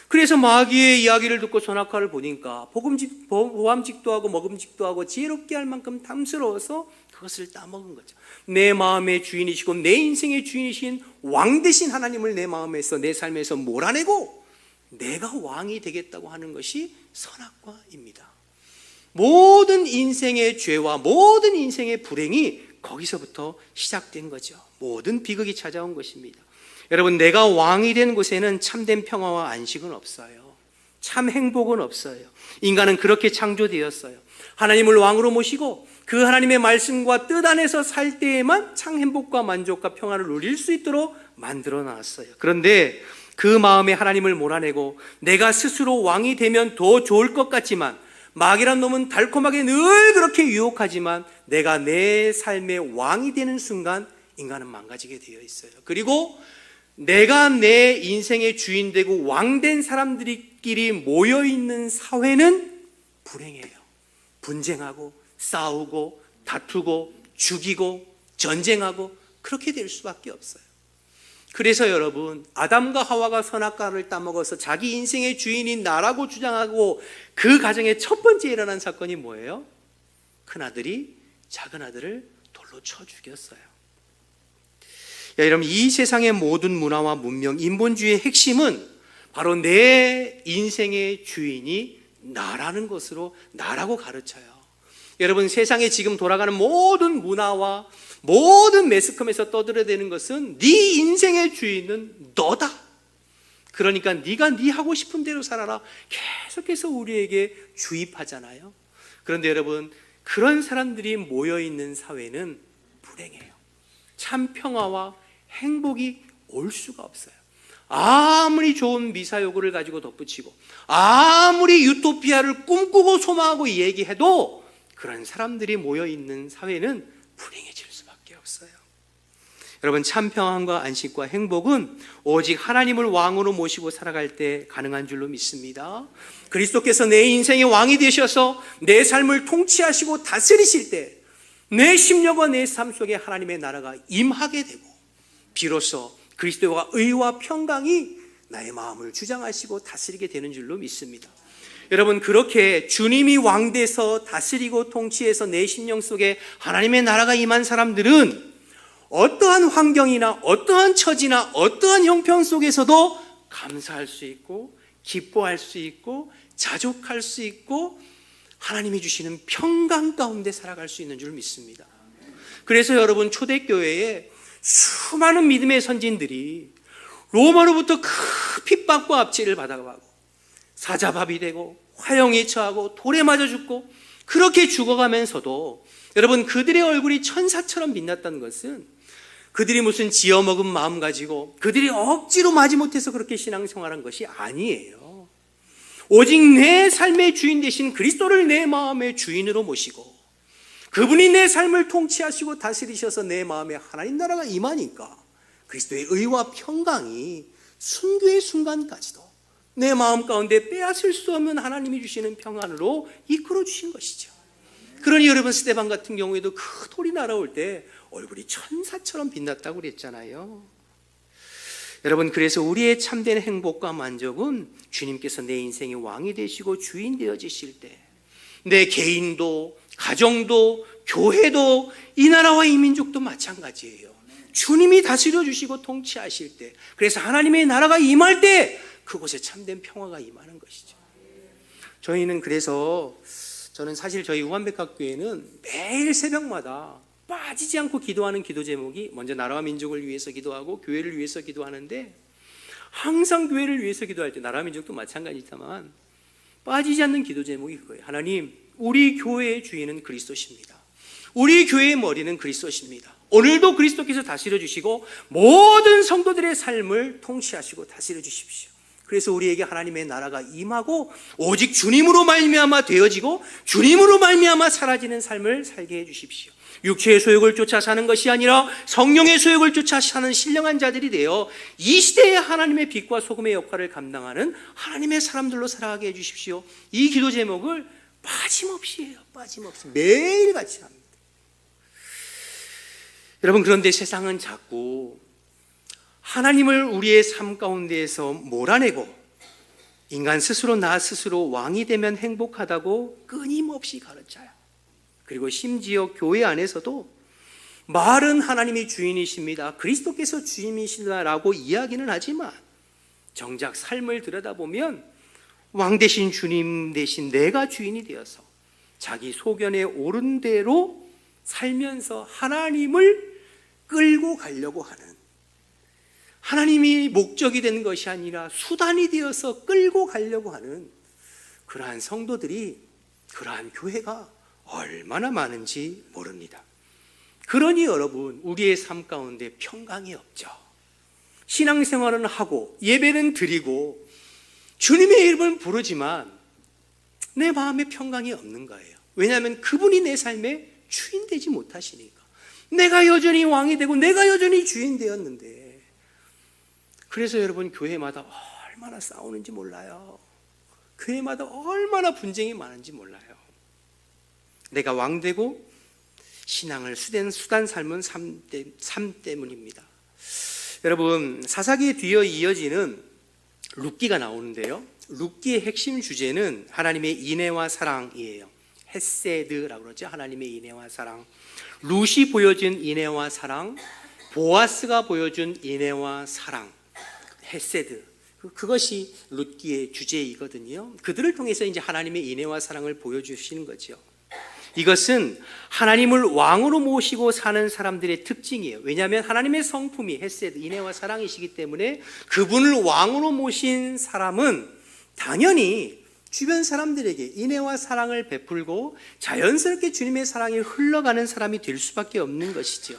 그래서 마귀의 이야기를 듣고 선악과를 보니까 보암직도 하고 먹음직도 하고 지혜롭게 할 만큼 탐스러워서 그것을 따먹은 거죠. 내 마음의 주인이시고 내 인생의 주인이신 왕 되신 하나님을 내 마음에서 내 삶에서 몰아내고 내가 왕이 되겠다고 하는 것이 선악과입니다. 모든 인생의 죄와 모든 인생의 불행이 거기서부터 시작된 거죠. 모든 비극이 찾아온 것입니다. 여러분, 내가 왕이 된 곳에는 참된 평화와 안식은 없어요. 참 행복은 없어요. 인간은 그렇게 창조되었어요. 하나님을 왕으로 모시고 그 하나님의 말씀과 뜻 안에서 살 때에만 참 행복과 만족과 평화를 누릴 수 있도록 만들어 놨어요. 그런데 그 마음에 하나님을 몰아내고 내가 스스로 왕이 되면 더 좋을 것 같지만 마귀란 놈은 달콤하게 늘 그렇게 유혹하지만 내가 내 삶의 왕이 되는 순간 인간은 망가지게 되어 있어요. 그리고 내가 내 인생의 주인 되고 왕된 사람들끼리 모여있는 사회는 불행해요. 분쟁하고 싸우고 다투고 죽이고 전쟁하고 그렇게 될 수밖에 없어요. 그래서 여러분, 아담과 하와가 선악과를 따먹어서 자기 인생의 주인인 나라고 주장하고 그 가정의 첫 번째 일어난 사건이 뭐예요? 큰아들이 작은아들을 돌로 쳐 죽였어요. 여러분, 이 세상의 모든 문화와 문명, 인본주의의 핵심은 바로 내 인생의 주인이 나라는 것으로 나라고 가르쳐요. 여러분, 세상에 지금 돌아가는 모든 문화와 모든 매스컴에서 떠들어대는 것은 네 인생의 주인은 너다. 그러니까 네가 네 하고 싶은 대로 살아라. 계속해서 우리에게 주입하잖아요. 그런데 여러분, 그런 사람들이 모여있는 사회는 불행해요. 참 평화와 행복이 올 수가 없어요. 아무리 좋은 미사여구를 가지고 덧붙이고 아무리 유토피아를 꿈꾸고 소망하고 얘기해도 그런 사람들이 모여있는 사회는 불행해질 수밖에 없어요. 여러분, 참 평안과 안식과 행복은 오직 하나님을 왕으로 모시고 살아갈 때 가능한 줄로 믿습니다. 그리스도께서 내 인생의 왕이 되셔서 내 삶을 통치하시고 다스리실 때 내 심령과 내 삶 속에 하나님의 나라가 임하게 되고 비로소 그리스도와 의와 평강이 나의 마음을 주장하시고 다스리게 되는 줄로 믿습니다. 여러분, 그렇게 주님이 왕돼서 다스리고 통치해서 내 심령 속에 하나님의 나라가 임한 사람들은 어떠한 환경이나 어떠한 처지나 어떠한 형편 속에서도 감사할 수 있고 기뻐할 수 있고 자족할 수 있고 하나님이 주시는 평강 가운데 살아갈 수 있는 줄 믿습니다. 그래서 여러분, 초대교회에 수많은 믿음의 선진들이 로마로부터 큰 핍박과 압제를 받아가고 사자밥이 되고 화형에 처하고 돌에 맞아 죽고 그렇게 죽어가면서도 여러분, 그들의 얼굴이 천사처럼 빛났다는 것은 그들이 무슨 지어먹은 마음 가지고 그들이 억지로 마지못해서 그렇게 신앙생활한 것이 아니에요. 오직 내 삶의 주인 되신 그리스도를 내 마음의 주인으로 모시고 그분이 내 삶을 통치하시고 다스리셔서 내 마음에 하나님 나라가 임하니까 그리스도의 의와 평강이 순교의 순간까지도 내 마음 가운데 빼앗을 수 없는 하나님이 주시는 평안으로 이끌어 주신 것이죠. 그러니 여러분, 스데반 같은 경우에도 그 돌이 날아올 때 얼굴이 천사처럼 빛났다고 그랬잖아요. 여러분, 그래서 우리의 참된 행복과 만족은 주님께서 내 인생의 왕이 되시고 주인 되어지실 때 내 개인도 가정도 교회도 이 나라와 이 민족도 마찬가지예요. 주님이 다스려 주시고 통치하실 때, 그래서 하나님의 나라가 임할 때 그곳에 참된 평화가 임하는 것이죠. 저는 사실 저희 우한백합교회는 매일 새벽마다 빠지지 않고 기도하는 기도 제목이 먼저 나라와 민족을 위해서 기도하고 교회를 위해서 기도하는데, 항상 교회를 위해서 기도할 때 나라와 민족도 마찬가지지만 빠지지 않는 기도 제목이 그거예요. 하나님, 우리 교회의 주인은 그리스도십니다. 우리 교회의 머리는 그리스도십니다. 오늘도 그리스도께서 다스려 주시고 모든 성도들의 삶을 통치하시고 다스려 주십시오. 그래서 우리에게 하나님의 나라가 임하고 오직 주님으로 말미암아 되어지고 주님으로 말미암아 사라지는 삶을 살게 해 주십시오. 육체의 소욕을 쫓아 사는 것이 아니라 성령의 소욕을 쫓아 사는 신령한 자들이 되어 이 시대에 하나님의 빛과 소금의 역할을 감당하는 하나님의 사람들로 살아가게 해 주십시오. 이 기도 제목을 빠짐없이 해요. 빠짐없이 매일 같이 합니다. 여러분, 그런데 세상은 자꾸 하나님을 우리의 삶 가운데에서 몰아내고 인간 스스로 나 스스로 왕이 되면 행복하다고 끊임없이 가르쳐요. 그리고 심지어 교회 안에서도 말은 하나님이 주인이십니다, 그리스도께서 주인이시다라고 이야기는 하지만 정작 삶을 들여다보면 왕 대신 주님 대신 내가 주인이 되어서 자기 소견에 옳은 대로 살면서 하나님을 끌고 가려고 하는, 하나님이 목적이 된 것이 아니라 수단이 되어서 끌고 가려고 하는 그러한 성도들이, 그러한 교회가 얼마나 많은지 모릅니다. 그러니 여러분, 우리의 삶 가운데 평강이 없죠. 신앙생활은 하고 예배는 드리고 주님의 이름을 부르지만 내 마음에 평강이 없는 거예요. 왜냐하면 그분이 내 삶의 주인 되지 못하시니까. 내가 여전히 왕이 되고 내가 여전히 주인 되었는데, 그래서 여러분 교회마다 얼마나 싸우는지 몰라요. 교회마다 얼마나 분쟁이 많은지 몰라요. 내가 왕 되고 신앙을 수단 삶은 삶 때문입니다. 여러분, 사사기에 뒤어 이어지는 룻기가 나오는데요, 룻기의 핵심 주제는 하나님의 인애와 사랑이에요. 헤세드라고 그러죠. 하나님의 인애와 사랑. 룻이 보여준 인애와 사랑, 보아스가 보여준 인애와 사랑, 헤세드, 그것이 룻기의 주제이거든요. 그들을 통해서 이제 하나님의 인애와 사랑을 보여주시는 거죠. 이것은 하나님을 왕으로 모시고 사는 사람들의 특징이에요. 왜냐하면 하나님의 성품이 헤세드, 인애와 사랑이시기 때문에 그분을 왕으로 모신 사람은 당연히 주변 사람들에게 인애와 사랑을 베풀고 자연스럽게 주님의 사랑이 흘러가는 사람이 될 수밖에 없는 것이죠.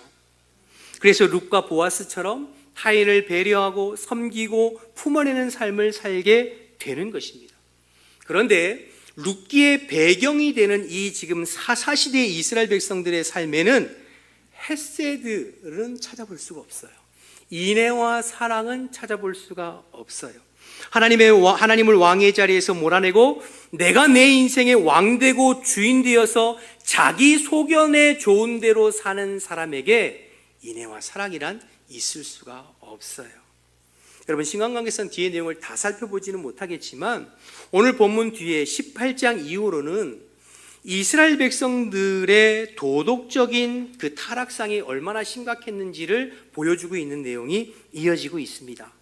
그래서 룻과 보아스처럼 타인을 배려하고 섬기고 품어내는 삶을 살게 되는 것입니다. 그런데 룻기의 배경이 되는 이 지금 사사시대의 이스라엘 백성들의 삶에는 헤세드는 찾아볼 수가 없어요. 인애와 사랑은 찾아볼 수가 없어요. 하나님을 왕의 자리에서 몰아내고 내가 내 인생의 왕되고 주인 되어서 자기 소견에 좋은 대로 사는 사람에게 인애와 사랑이란 있을 수가 없어요. 여러분, 신강강에서는 뒤에 내용을 다 살펴보지는 못하겠지만 오늘 본문 뒤에 18장 이후로는 이스라엘 백성들의 도덕적인 그 타락상이 얼마나 심각했는지를 보여주고 있는 내용이 이어지고 있습니다.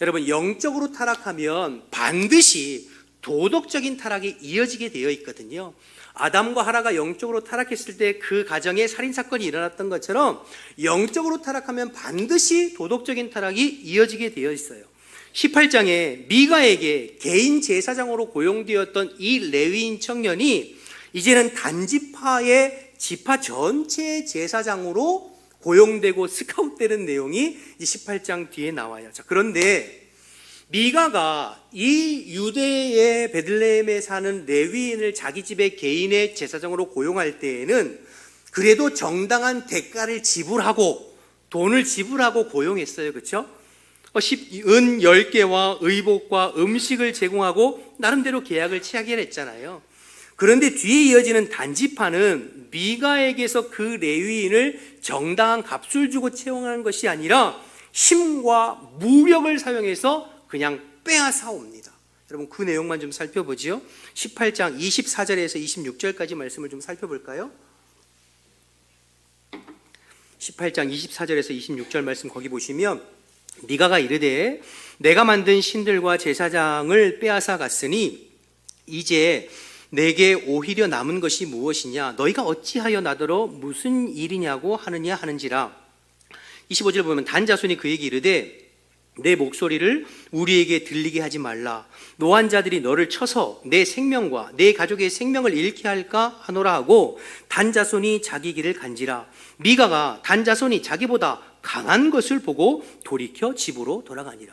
여러분, 영적으로 타락하면 반드시 도덕적인 타락이 이어지게 되어 있거든요. 아담과 하나가 영적으로 타락했을 때 그 가정에 살인사건이 일어났던 것처럼 영적으로 타락하면 반드시 도덕적인 타락이 이어지게 되어 있어요. 18장에 미가에게 개인 제사장으로 고용되었던 이 레위인 청년이 이제는 단지파의 지파 전체의 제사장으로 고용되고 스카웃되는 내용이 18장 뒤에 나와요. 자, 그런데 미가가 이 유대의 베들레헴에 사는 레위인을 자기 집의 개인의 제사장으로 고용할 때에는 그래도 정당한 대가를 지불하고 돈을 지불하고 고용했어요. 그렇죠? 은 10개와 의복과 음식을 제공하고 나름대로 계약을 체결 했잖아요. 그런데 뒤에 이어지는 단지파는 미가에게서 그 레위인을 정당한 값을 주고 채용하는 것이 아니라 힘과 무력을 사용해서 그냥 빼앗아 옵니다. 여러분, 그 내용만 좀 살펴보지요. 18장 24절에서 26절까지 말씀을 좀 살펴볼까요? 18장 24절에서 26절 말씀 거기 보시면 미가가 이르되 내가 만든 신들과 제사장을 빼앗아 갔으니 이제 내게 오히려 남은 것이 무엇이냐? 너희가 어찌하여 나더러 무슨 일이냐고 하느냐 하는지라. 25절 보면 단자손이 그에게 이르되 내 목소리를 우리에게 들리게 하지 말라. 노한 자들이 너를 쳐서 내 생명과 내 가족의 생명을 잃게 할까 하노라 하고 단자손이 자기 길을 간지라. 미가가 단자손이 자기보다 강한 것을 보고 돌이켜 집으로 돌아가니라.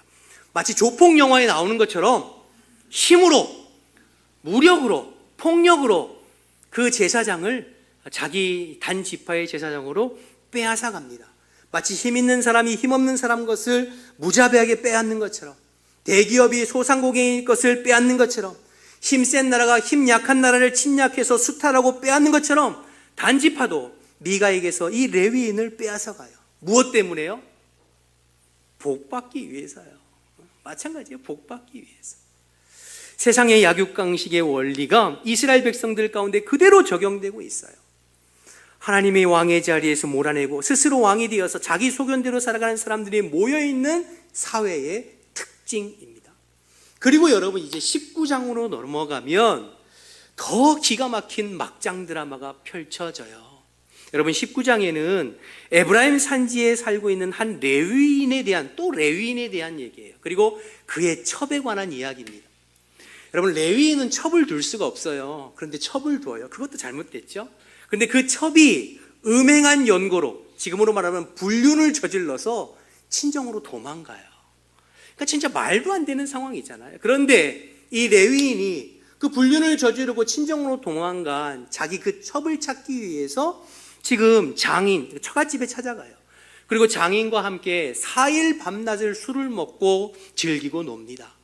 마치 조폭 영화에 나오는 것처럼 힘으로, 무력으로, 폭력으로 그 제사장을 자기 단 지파의 제사장으로 빼앗아 갑니다. 마치 힘 있는 사람이 힘없는 사람 것을 무자비하게 빼앗는 것처럼, 대기업이 소상공인의 것을 빼앗는 것처럼, 힘센 나라가 힘 약한 나라를 침략해서 수탈하고 빼앗는 것처럼 단지파도 미가에게서 이 레위인을 빼앗아 가요. 무엇 때문에요? 복받기 위해서요. 마찬가지예요. 복받기 위해서. 세상의 약육강식의 원리가 이스라엘 백성들 가운데 그대로 적용되고 있어요. 하나님의 왕의 자리에서 몰아내고 스스로 왕이 되어서 자기 소견대로 살아가는 사람들이 모여있는 사회의 특징입니다. 그리고 여러분, 이제 19장으로 넘어가면 더 기가 막힌 막장 드라마가 펼쳐져요. 여러분, 19장에는 에브라임 산지에 살고 있는 한 레위인에 대한 얘기예요. 그리고 그의 첩에 관한 이야기입니다. 여러분, 레위인은 첩을 둘 수가 없어요. 그런데 첩을 둬요. 그것도 잘못됐죠. 그런데 그 첩이 음행한 연고로, 지금으로 말하면 불륜을 저질러서 친정으로 도망가요. 그러니까 진짜 말도 안 되는 상황이잖아요. 그런데 이 레위인이 그 불륜을 저지르고 친정으로 도망간 자기 그 첩을 찾기 위해서 지금 장인, 처갓집에 찾아가요. 그리고 장인과 함께 4일 밤낮을 술을 먹고 즐기고 놉니다.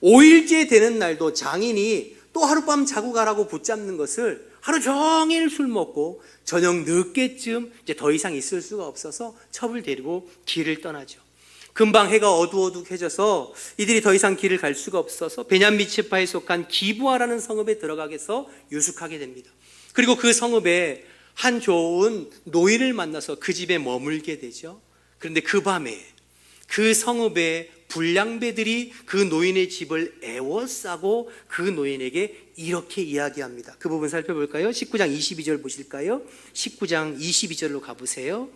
5일째 되는 날도 장인이 또 하룻밤 자고 가라고 붙잡는 것을 하루 종일 술 먹고 저녁 늦게쯤 이제 더 이상 있을 수가 없어서 첩을 데리고 길을 떠나죠. 금방 해가 어두워둑해져서 이들이 더 이상 길을 갈 수가 없어서 베냐민 지파에 속한 기브아라는 성읍에 들어가게서 유숙하게 됩니다. 그리고 그 성읍에 한 좋은 노인을 만나서 그 집에 머물게 되죠. 그런데 그 밤에 그 성읍의 불량배들이 그 노인의 집을 애워싸고 그 노인에게 이렇게 이야기합니다. 그 부분 살펴볼까요? 19장 22절 보실까요? 19장 22절로 가보세요.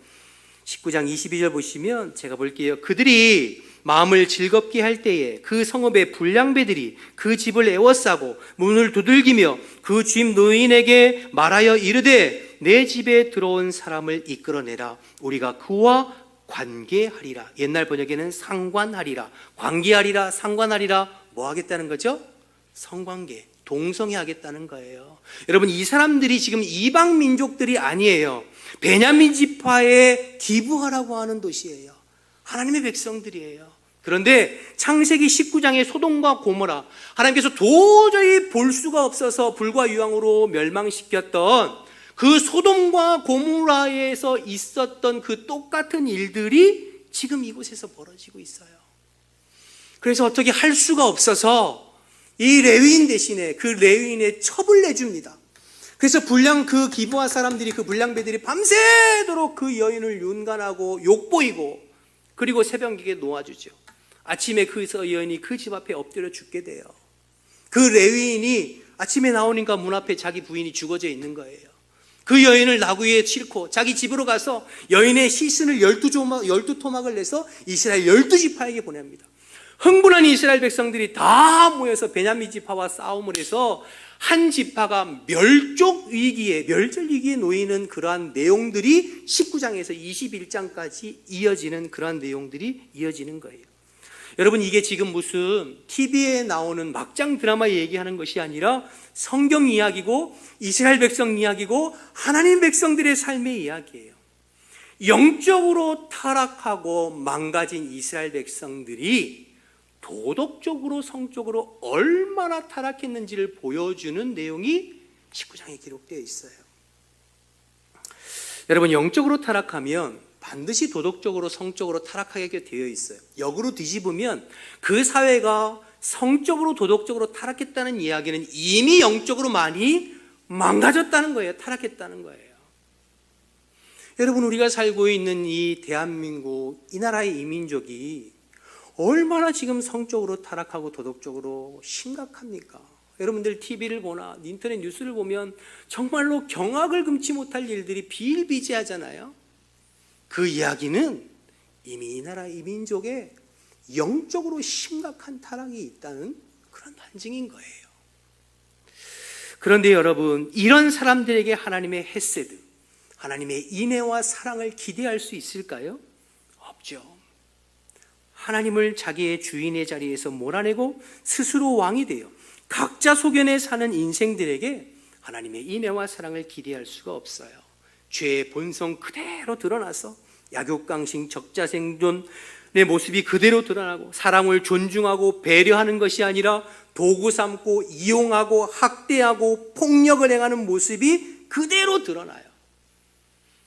19장 22절 보시면 제가 볼게요. 그들이 마음을 즐겁게 할 때에 그 성읍의 불량배들이 그 집을 애워싸고 문을 두들기며 그 집 노인에게 말하여 이르되 내 집에 들어온 사람을 이끌어내라. 우리가 그와 관계하리라. 옛날 번역에는 상관하리라, 관계하리라, 상관하리라. 뭐 하겠다는 거죠? 성관계, 동성애 하겠다는 거예요. 여러분, 이 사람들이 지금 이방 민족들이 아니에요. 베냐민 지파에 기브아라고 하는 도시예요. 하나님의 백성들이에요. 그런데 창세기 19장의 소돔과 고모라, 하나님께서 도저히 볼 수가 없어서 불과 유황으로 멸망시켰던 그 소돔과 고모라에서 있었던 그 똑같은 일들이 지금 이곳에서 벌어지고 있어요. 그래서 어떻게 할 수가 없어서 이 레위인 대신에 그 레위인의 첩을 내줍니다. 그래서 그 기브아 사람들이, 그 불량배들이 밤새도록 그 여인을 윤간하고 욕보이고, 그리고 새벽에 놓아주죠. 아침에 그 여인이 그 집 앞에 엎드려 죽게 돼요. 그 레위인이 아침에 나오니까 문 앞에 자기 부인이 죽어져 있는 거예요. 그 여인을 나귀에 싣고 자기 집으로 가서 여인의 시신을 12토막을 내서 이스라엘 12지파에게 보냅니다. 흥분한 이스라엘 백성들이 다 모여서 베냐민 지파와 싸움을 해서 한 지파가 멸절 위기에 놓이는 그러한 내용들이 19장에서 21장까지 이어지는 그러한 내용들이 이어지는 거예요. 여러분, 이게 지금 무슨 TV에 나오는 막장 드라마 얘기하는 것이 아니라 성경 이야기고 이스라엘 백성 이야기고 하나님 백성들의 삶의 이야기예요. 영적으로 타락하고 망가진 이스라엘 백성들이 도덕적으로 성적으로 얼마나 타락했는지를 보여주는 내용이 19장에 기록되어 있어요. 여러분, 영적으로 타락하면 반드시 도덕적으로 성적으로 타락하게 되어 있어요. 역으로 뒤집으면 그 사회가 성적으로 도덕적으로 타락했다는 이야기는 이미 영적으로 많이 망가졌다는 거예요. 타락했다는 거예요. 여러분, 우리가 살고 있는 이 대한민국, 이 나라의 이민족이 얼마나 지금 성적으로 타락하고 도덕적으로 심각합니까? 여러분들 TV를 보나 인터넷 뉴스를 보면 정말로 경악을 금치 못할 일들이 비일비재하잖아요. 그 이야기는 이미 이 나라 이민족에 영적으로 심각한 타락이 있다는 그런 반증인 거예요. 그런데 여러분, 이런 사람들에게 하나님의 헤세드, 하나님의 인애와 사랑을 기대할 수 있을까요? 없죠. 하나님을 자기의 주인의 자리에서 몰아내고 스스로 왕이 되어 각자 소견에 사는 인생들에게 하나님의 인애와 사랑을 기대할 수가 없어요. 죄의 본성 그대로 드러나서 약육강식 적자생존의 모습이 그대로 드러나고, 사랑을 존중하고 배려하는 것이 아니라 도구 삼고 이용하고 학대하고 폭력을 행하는 모습이 그대로 드러나요.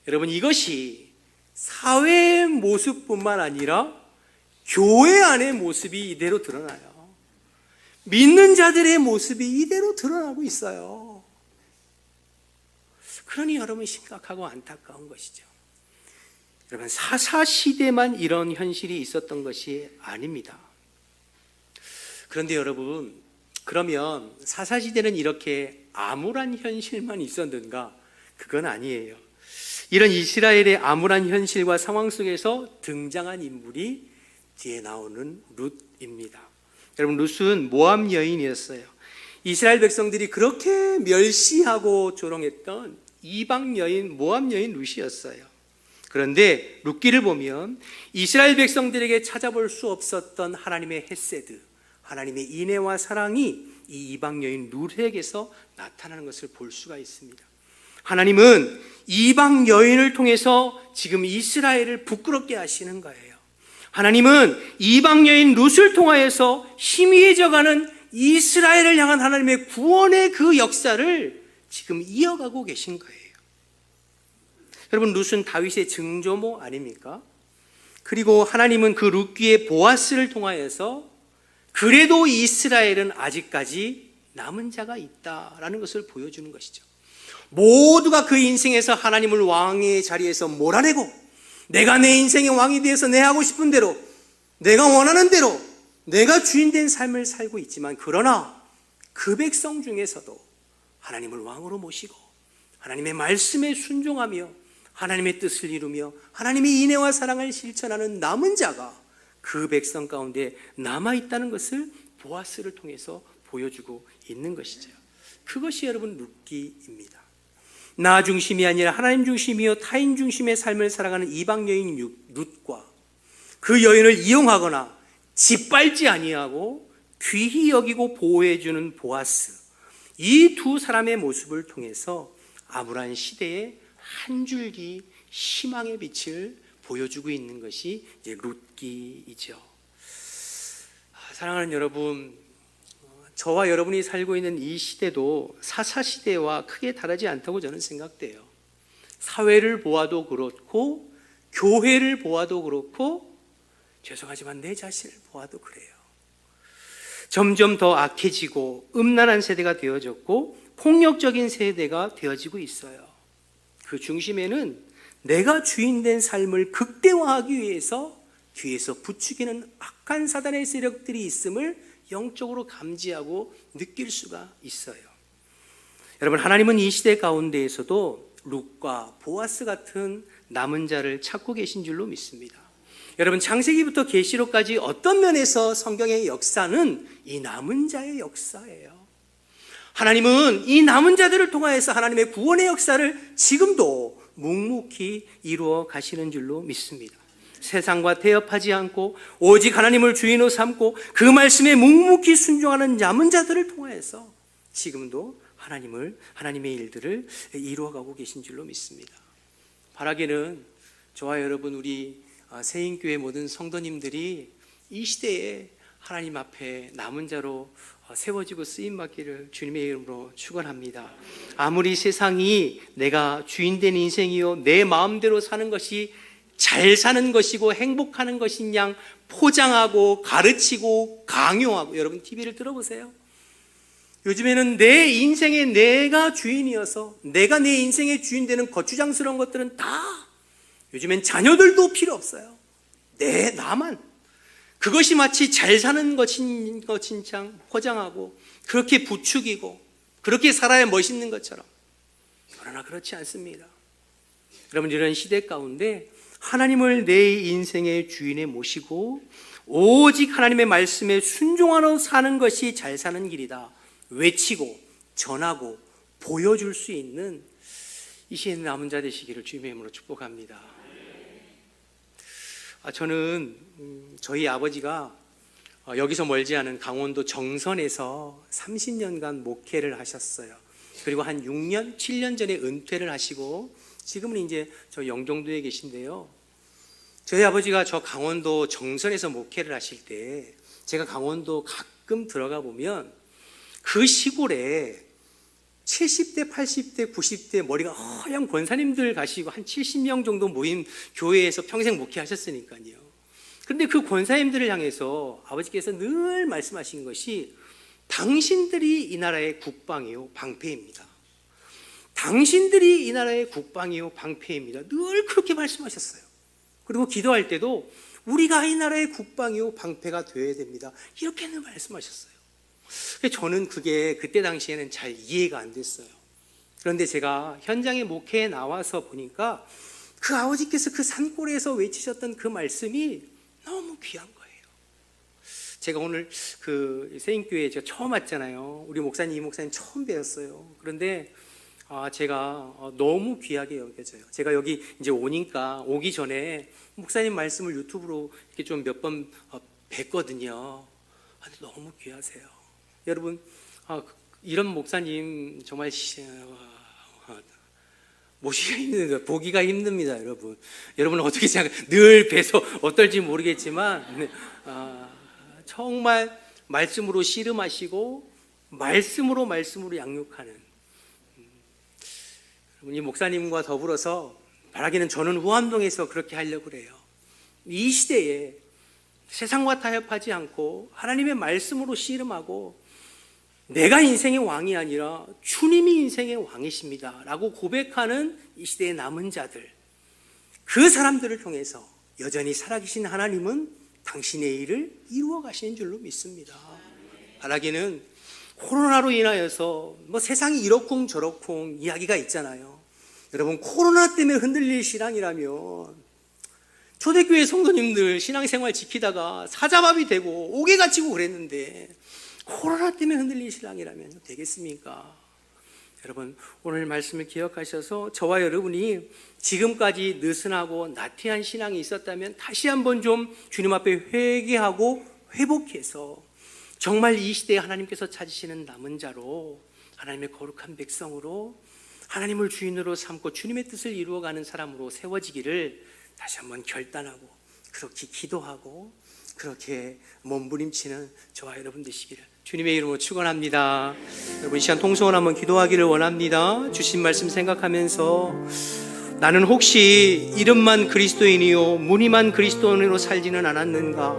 여러분, 이것이 사회의 모습뿐만 아니라 교회 안의 모습이 이대로 드러나요. 믿는 자들의 모습이 이대로 드러나고 있어요. 그러니 여러분, 심각하고 안타까운 것이죠. 여러분, 사사시대만 이런 현실이 있었던 것이 아닙니다. 그런데 여러분, 그러면 사사시대는 이렇게 암울한 현실만 있었는가? 그건 아니에요. 이런 이스라엘의 암울한 현실과 상황 속에서 등장한 인물이 뒤에 나오는 룻입니다. 여러분, 룻은 모압 여인이었어요. 이스라엘 백성들이 그렇게 멸시하고 조롱했던 이방 여인, 모압 여인 룻이었어요. 그런데 룻기를 보면 이스라엘 백성들에게 찾아볼 수 없었던 하나님의 헤세드, 하나님의 인애와 사랑이 이 이방 여인 룻에게서 나타나는 것을 볼 수가 있습니다. 하나님은 이방 여인을 통해서 지금 이스라엘을 부끄럽게 하시는 거예요. 하나님은 이방 여인 룻을 통하여서 희미해져가는 이스라엘을 향한 하나님의 구원의 그 역사를 지금 이어가고 계신 거예요. 여러분, 룻은 다윗의 증조모 아닙니까? 그리고 하나님은 그 룻기의 보아스를 통하여서 그래도 이스라엘은 아직까지 남은 자가 있다라는 것을 보여주는 것이죠. 모두가 그 인생에서 하나님을 왕의 자리에서 몰아내고 내가 내 인생의 왕이 되어서 내 하고 싶은 대로, 내가 원하는 대로 내가 주인된 삶을 살고 있지만, 그러나 그 백성 중에서도 하나님을 왕으로 모시고 하나님의 말씀에 순종하며 하나님의 뜻을 이루며 하나님의 인애와 사랑을 실천하는 남은 자가 그 백성 가운데 남아있다는 것을 보아스를 통해서 보여주고 있는 것이죠. 그것이 여러분 룻기입니다. 나 중심이 아니라 하나님 중심이요 타인 중심의 삶을 살아가는 이방 여인 룻과 그 여인을 이용하거나 짓밟지 아니하고 귀히 여기고 보호해주는 보아스, 이 두 사람의 모습을 통해서 암울한 시대에 한 줄기 희망의 빛을 보여주고 있는 것이 이제 룻기이죠. 사랑하는 여러분, 저와 여러분이 살고 있는 이 시대도 사사 시대와 크게 다르지 않다고 저는 생각돼요. 사회를 보아도 그렇고 교회를 보아도 그렇고, 죄송하지만 내 자신을 보아도 그래요. 점점 더 악해지고 음란한 세대가 되어졌고 폭력적인 세대가 되어지고 있어요. 그 중심에는 내가 주인된 삶을 극대화하기 위해서 뒤에서 부추기는 악한 사단의 세력들이 있음을 영적으로 감지하고 느낄 수가 있어요. 여러분, 하나님은 이 시대 가운데에서도 룻과 보아스 같은 남은 자를 찾고 계신 줄로 믿습니다. 여러분, 창세기부터 계시록까지 어떤 면에서 성경의 역사는 이 남은 자의 역사예요. 하나님은 이 남은 자들을 통하여서 하나님의 구원의 역사를 지금도 묵묵히 이루어 가시는 줄로 믿습니다. 세상과 태엽하지 않고 오직 하나님을 주인으로 삼고 그 말씀에 묵묵히 순종하는 남은 자들을 통하여서 지금도 하나님의 일들을 이루어가고 계신 줄로 믿습니다. 바라기는 저와 여러분, 우리 세인교회 모든 성도님들이 이 시대에 하나님 앞에 남은 자로 세워지고 쓰임받기를 주님의 이름으로 축원합니다. 아무리 세상이 내가 주인된 인생이요 내 마음대로 사는 것이 잘 사는 것이고 행복하는 것인 양 포장하고 가르치고 강요하고, 여러분 TV를 들어보세요. 요즘에는 내 인생에 내가 주인이어서 내가 내 인생의 주인 되는 거추장스러운 것들은 다 요즘엔 자녀들도 필요 없어요. 나만. 그것이 마치 잘 사는 것인 양 포장하고 그렇게 부추기고 그렇게 살아야 멋있는 것처럼. 그러나 그렇지 않습니다. 여러분, 이런 시대 가운데 하나님을 내 인생의 주인에 모시고 오직 하나님의 말씀에 순종하며 사는 것이 잘 사는 길이다 외치고 전하고 보여줄 수 있는 이 시에 남은 자 되시기를 주님의 이름으로 축복합니다. 저는 저희 아버지가 여기서 멀지 않은 강원도 정선에서 30년간 목회를 하셨어요. 그리고 한 6년, 7년 전에 은퇴를 하시고 지금은 이제 저 영종도에 계신데요. 저희 아버지가 저 강원도 정선에서 목회를 하실 때 제가 강원도 가끔 들어가 보면 그 시골에 70대, 80대, 90대 머리가 허연 권사님들 가시고 한 70명 정도 모인 교회에서 평생 목회하셨으니까요. 그런데 그 권사님들을 향해서 아버지께서 늘 말씀하신 것이 당신들이 이 나라의 국방이요 방패입니다. 당신들이 이 나라의 국방이요 방패입니다. 늘 그렇게 말씀하셨어요. 그리고 기도할 때도 우리가 이 나라의 국방이요 방패가 되어야 됩니다. 이렇게 늘 말씀하셨어요. 저는 그게 그때 당시에는 잘 이해가 안 됐어요. 그런데 제가 현장의 목회에 나와서 보니까 그 아버지께서 그 산골에서 외치셨던 그 말씀이 너무 귀한 거예요. 제가 오늘 그 세인교회에 제가 처음 왔잖아요. 우리 목사님, 이 목사님 처음 뵈었어요. 그런데 제가 너무 귀하게 여겨져요. 제가 여기 이제 오기 전에 목사님 말씀을 유튜브로 이렇게 좀 몇 번 뵀거든요. 근데 너무 귀하세요. 여러분, 이런 목사님 정말 모시기가 힘듭니다. 보기가 힘듭니다, 여러분. 여러분은 어떻게 생각해요? 늘 뵈서 어떨지 모르겠지만 정말 말씀으로 씨름하시고 말씀으로 양육하는 이 목사님과 더불어서 바라기는 저는 후암동에서 그렇게 하려고 그래요. 이 시대에 세상과 타협하지 않고 하나님의 말씀으로 씨름하고 내가 인생의 왕이 아니라 주님이 인생의 왕이십니다 라고 고백하는 이 시대의 남은 자들, 그 사람들을 통해서 여전히 살아계신 하나님은 당신의 일을 이루어 가시는 줄로 믿습니다. 바라기는 코로나로 인하여서 세상이 이러쿵 저러쿵 이야기가 있잖아요. 여러분, 코로나 때문에 흔들릴 신앙이라면 초대교회 성도님들 신앙생활 지키다가 사자밥이 되고 옥에 갇히고 그랬는데 코로나 때문에 흔들릴 신앙이라면 되겠습니까? 여러분, 오늘 말씀을 기억하셔서 저와 여러분이 지금까지 느슨하고 나태한 신앙이 있었다면 다시 한번 좀 주님 앞에 회개하고 회복해서 정말 이 시대에 하나님께서 찾으시는 남은 자로, 하나님의 거룩한 백성으로, 하나님을 주인으로 삼고 주님의 뜻을 이루어가는 사람으로 세워지기를 다시 한번 결단하고 그렇게 기도하고 그렇게 몸부림치는 저와 여러분 되시기를 주님의 이름으로 축원합니다. 여러분, 이 시간 통성을 한번 기도하기를 원합니다. 주신 말씀 생각하면서 나는 혹시 이름만 그리스도인이요 무늬만 그리스도인으로 살지는 않았는가?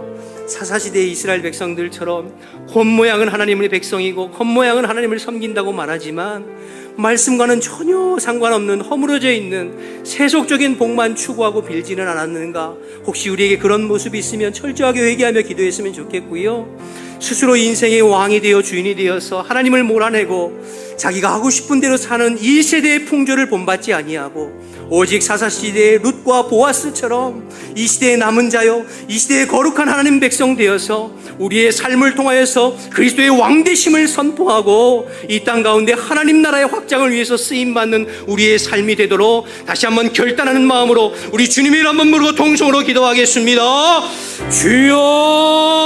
사사시대의 이스라엘 백성들처럼 겉모양은 하나님의 백성이고 겉모양은 하나님을 섬긴다고 말하지만 말씀과는 전혀 상관없는 허물어져 있는 세속적인 복만 추구하고 빌지는 않았는가? 혹시 우리에게 그런 모습이 있으면 철저하게 회개하며 기도했으면 좋겠고요. 스스로 인생의 왕이 되어 주인이 되어서 하나님을 몰아내고 자기가 하고 싶은 대로 사는 이 세대의 풍조를 본받지 아니하고 오직 사사시대의 룻과 보아스처럼 이 시대의 남은 자요, 이 시대의 거룩한 하나님 백성 되어서 우리의 삶을 통하여서 그리스도의 왕되심을 선포하고 이 땅 가운데 하나님 나라의 확장을 위해서 쓰임받는 우리의 삶이 되도록 다시 한번 결단하는 마음으로 우리 주님의 이름 한번 부르고 통성으로 기도하겠습니다. 주여,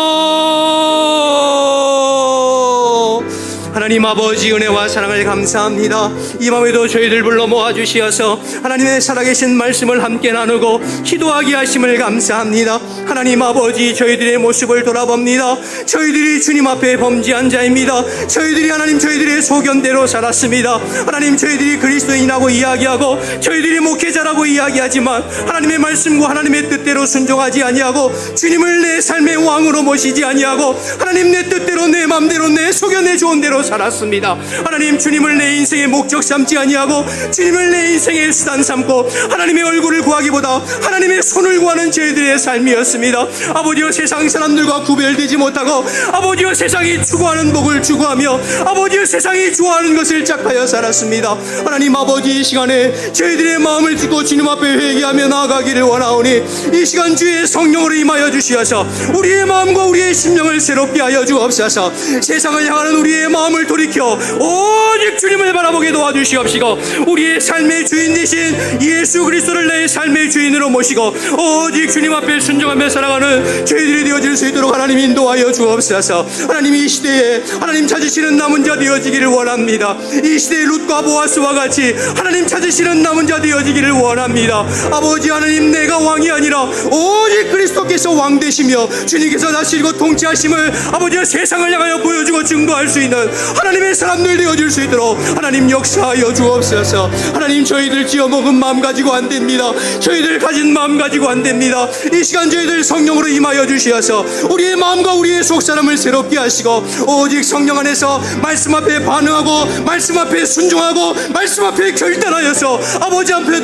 하나님 아버지 은혜와 사랑을 감사합니다. 이 밤에도 저희들 불러 모아주시어서 하나님의 살아계신 말씀을 함께 나누고 기도하게 하심을 감사합니다. 하나님 아버지, 저희들의 모습을 돌아봅니다. 저희들이 주님 앞에 범죄한 자입니다. 저희들이 하나님 저희들의 소견대로 살았습니다. 하나님, 저희들이 그리스도인이라고 이야기하고 저희들이 목회자라고 이야기하지만 하나님의 말씀과 하나님의 뜻대로 순종하지 아니하고 주님을 내 삶의 왕으로 모시지 아니하고 하나님 내 뜻대로 내 맘대로 내 소견 내 좋은 대로 살았습니다. 하나님, 주님을 내 인생의 목적 삼지 아니하고 주님을 내 인생의 수단 삼고 하나님의 얼굴을 구하기보다 하나님의 손을 구하는 저희들의 삶이었습니다. 아버지여, 세상 사람들과 구별되지 못하고 아버지여, 세상이 추구하는 복을 추구하며 아버지여, 세상이 좋아하는 것을 짝하여 살았습니다. 하나님 아버지, 이 시간에 저희들의 마음을 듣고 주님 앞에 회개하며 나아가기를 원하오니 이 시간 주의 성령으로 임하여 주시어서 우리의 마음과 우리의 심령을 새롭게 하여 주옵소서. 세상을 향하는 우리의 마음을 돌이켜 오직 주님을 바라보게 도와주시옵시고 우리의 삶의 주인 되신 예수 그리스도를 내 삶의 주인으로 모시고 오직 주님 앞에 순종하며 살아가는 저희들이 되어질 수 있도록 하나님 인도하여 주옵소서. 하나님, 이 시대에 하나님 찾으시는 남은 자 되어지기를 원합니다. 이 시대의 룻과 보아스와 같이 하나님 찾으시는 남은 자 되어지기를 원합니다. 아버지 하나님, 내가 왕이 아니라 오직 그리스도께서 왕 되시며 주님께서 다스리고 통치하심을 아버지의 세상을 향하여 보여주고 증거할 수 있는 하나님의 사람들 되어줄 수 있도록 하나님 역사하여 주옵소서. 하나님, 저희들 지어먹은 마음 가지고 안 됩니다. 저희들 가진 마음 가지고 안 됩니다. 이 시간 저희들 성령으로 임하여 주시어서 우리의 마음과 우리의 속사람을 새롭게 하시고 오직 성령 안에서 말씀 앞에 반응하고 말씀 앞에 순종하고 말씀 앞에 결단하여서 아버지 앞에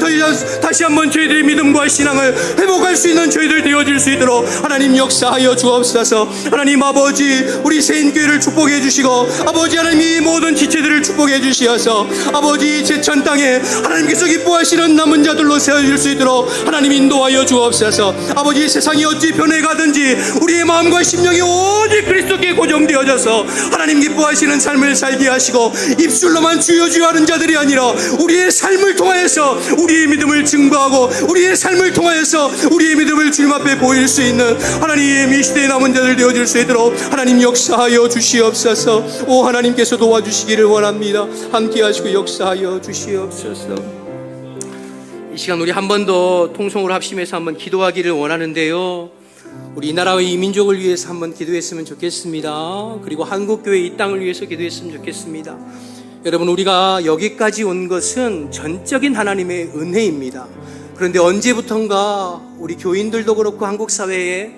다시 한번 저희들의 믿음과 신앙을 회복할 수 있는 저희들 되어질 수 있도록 하나님 역사하여 주옵소서. 하나님 아버지, 우리 세인교회를 축복해 주시고 아버지 아버지 하나님 이 모든 지체들을 축복해 주시어서 아버지 제천 땅에 하나님께서 기뻐하시는 남은 자들로 세워질 수 있도록 하나님 인도하여 주옵소서. 아버지 세상이 어찌 변해가든지 우리의 마음과 심령이 오직 그리스도께 고정되어져서 하나님 기뻐하시는 삶을 살게 하시고 입술로만 주여 주여 하는 자들이 아니라 우리의 삶을 통하여서 우리의 믿음을 증거하고 우리의 삶을 통하여서 우리의 믿음을 주님 앞에 보일 수 있는 하나님 이 시대의 남은 자들 되어질 수 있도록 하나님 역사하여 주시옵소서. 오 하나님께서 도와주시기를 원합니다. 함께 하시고 역사하여 주시옵소서. 이 시간 우리 한 번 더 통성으로 합심해서 한번 기도하기를 원하는데요, 우리 이 나라와 이 민족을 위해서 한번 기도했으면 좋겠습니다. 그리고 한국교회 이 땅을 위해서 기도했으면 좋겠습니다. 여러분, 우리가 여기까지 온 것은 전적인 하나님의 은혜입니다. 그런데 언제부턴가 우리 교인들도 그렇고 한국 사회에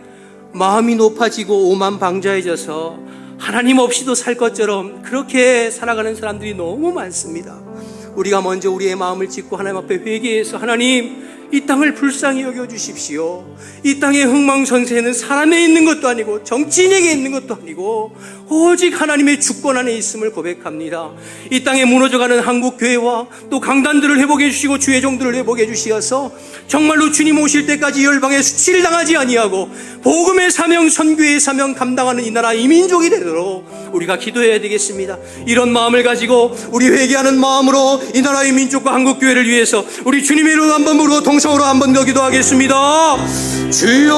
마음이 높아지고 오만방자해져서 하나님 없이도 살 것처럼 그렇게 살아가는 사람들이 너무 많습니다. 우리가 먼저 우리의 마음을 찢고 하나님 앞에 회개해서 하나님 이 땅을 불쌍히 여겨주십시오. 이 땅의 흥망성쇠는 사람에 있는 것도 아니고 정치인에게 있는 것도 아니고 오직 하나님의 주권 안에 있음을 고백합니다. 이 땅에 무너져가는 한국교회와 또 강단들을 회복해 주시고 주의 종들을 회복해 주시어서 정말로 주님 오실 때까지 열방에 수치를 당하지 아니하고 복음의 사명, 선교의 사명 감당하는 이 나라 이 민족이 되도록 우리가 기도해야 되겠습니다. 이런 마음을 가지고 우리 회개하는 마음으로 이 나라의 민족과 한국교회를 위해서 우리 주님의 이름 한번 부르고 동성으로 한번 더 기도하겠습니다. 주여,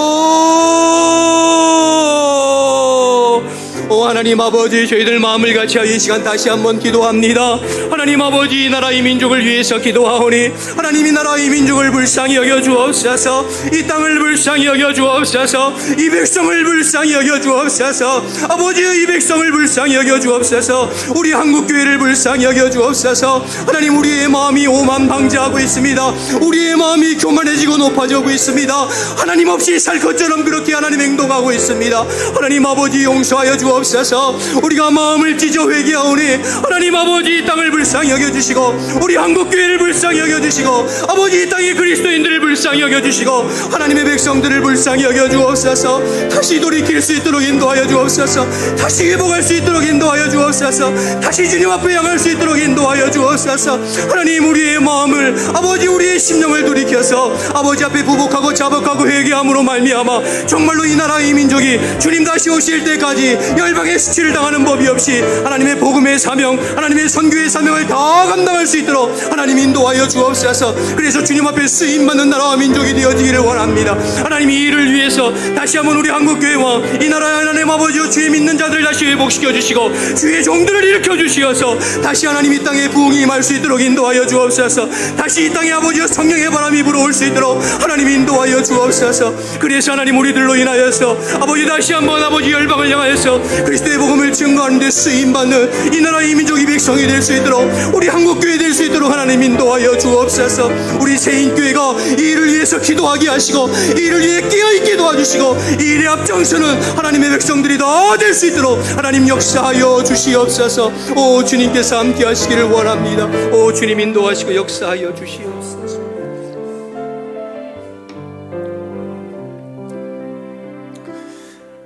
오 하나님 아버지, 저희들 마음을 같이하여 이 시간 다시 한번 기도합니다. 하나님 아버지, 이 나라 이 민족을 위해서 기도하오니 하나님 이 나라 이 민족을 불쌍히 여겨 주옵소서. 이 땅을 불쌍히 여겨 주옵소서. 이 백성을 불쌍히 여겨 주옵소서. 아버지, 이 백성을 불쌍히 여겨 주옵소서. 우리 한국교회를 불쌍히 여겨 주옵소서. 하나님, 우리의 마음이 오만방자하고 있습니다. 우리의 마음이 교만해지고 높아지고 있습니다. 하나님 없이 살 것처럼 그렇게 하나님 행동하고 있습니다. 하나님 아버지, 용서하여 주옵소서. 우리가 마음을 찢어 회개하오니 하나님 아버지, 이 땅을 불쌍히 여겨주시고 우리 한국교회를 불쌍히 여겨주시고 아버지, 이 땅의 그리스도인들을 불쌍히 여겨주시고 하나님의 백성들을 불쌍히 여겨주옵소서. 다시 돌이킬 수 있도록 인도하여 주옵소서. 다시 회복할 수 있도록 인도하여 주옵소서. 다시 주님 앞에 향할 수 있도록 인도하여 주옵소서. 하나님, 우리의 마음을 아버지, 우리의 심령을 돌이켜서 아버지 앞에 부복하고 자복하고 회개함으로 말미암아 정말로 이 나라 이 민족이 주님 다시 오실 때까지 열방의 수치를 당하는 법이 없이 하나님의 복음의 사명, 하나님의 선교의 사명을 다 감당할 수 있도록 하나님 인도하여 주옵소서. 그래서 주님 앞에 쓰임받는 나라와 민족이 되어지기를 원합니다. 하나님, 이 일을 위해서 다시 한번 우리 한국교회와 이 나라의 하나님 아버지와 주의 믿는 자들 다시 회복시켜 주시고 주의 종들을 일으켜 주시어서 다시 하나님 이 땅에 부흥이 임할 수 있도록 인도하여 주옵소서. 다시 이 땅에 아버지와 성령의 바람이 불어올 수 있도록 하나님 인도하여 주옵소서. 그래서 하나님, 우리들로 인하여서 아버지 다시 한번 아버지 열방을 향하여서 그리스도의 복음을 증거하는 데 쓰임받는 이 나라 이 민족이 백성이 될 수 있도록 우리 한국교회 될 수 있도록 하나님 인도하여 주옵소서. 우리 세인교회가 이 일을 위해서 기도하게 하시고 이 일을 위해 깨어있게 도와주시고 이 일에 앞장서는 하나님의 백성들이 다 될 수 있도록 하나님 역사하여 주시옵소서. 오 주님께서 함께 하시기를 원합니다. 오 주님 인도하시고 역사하여 주시옵소서.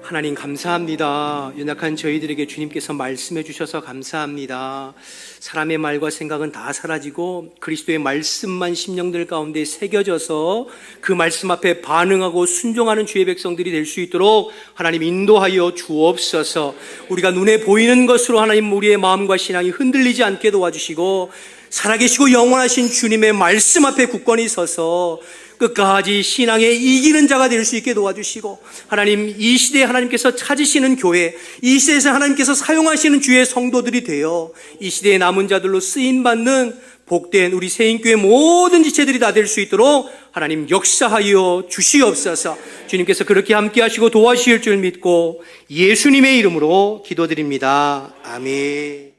하나님 감사합니다. 연약한 저희들에게 주님께서 말씀해 주셔서 감사합니다. 사람의 말과 생각은 다 사라지고 그리스도의 말씀만 심령들 가운데 새겨져서 그 말씀 앞에 반응하고 순종하는 주의 백성들이 될 수 있도록 하나님 인도하여 주옵소서. 우리가 눈에 보이는 것으로 하나님 우리의 마음과 신앙이 흔들리지 않게 도와주시고 살아계시고 영원하신 주님의 말씀 앞에 굳건히 서서 끝까지 신앙에 이기는 자가 될 수 있게 도와주시고 하나님, 이 시대에 하나님께서 찾으시는 교회, 이 시대에서 하나님께서 사용하시는 주의 성도들이 되어 이 시대의 남은 자들로 쓰임받는 복된 우리 세인교회 모든 지체들이 다 될 수 있도록 하나님 역사하여 주시옵소서. 주님께서 그렇게 함께 하시고 도와주실 줄 믿고 예수님의 이름으로 기도드립니다. 아멘.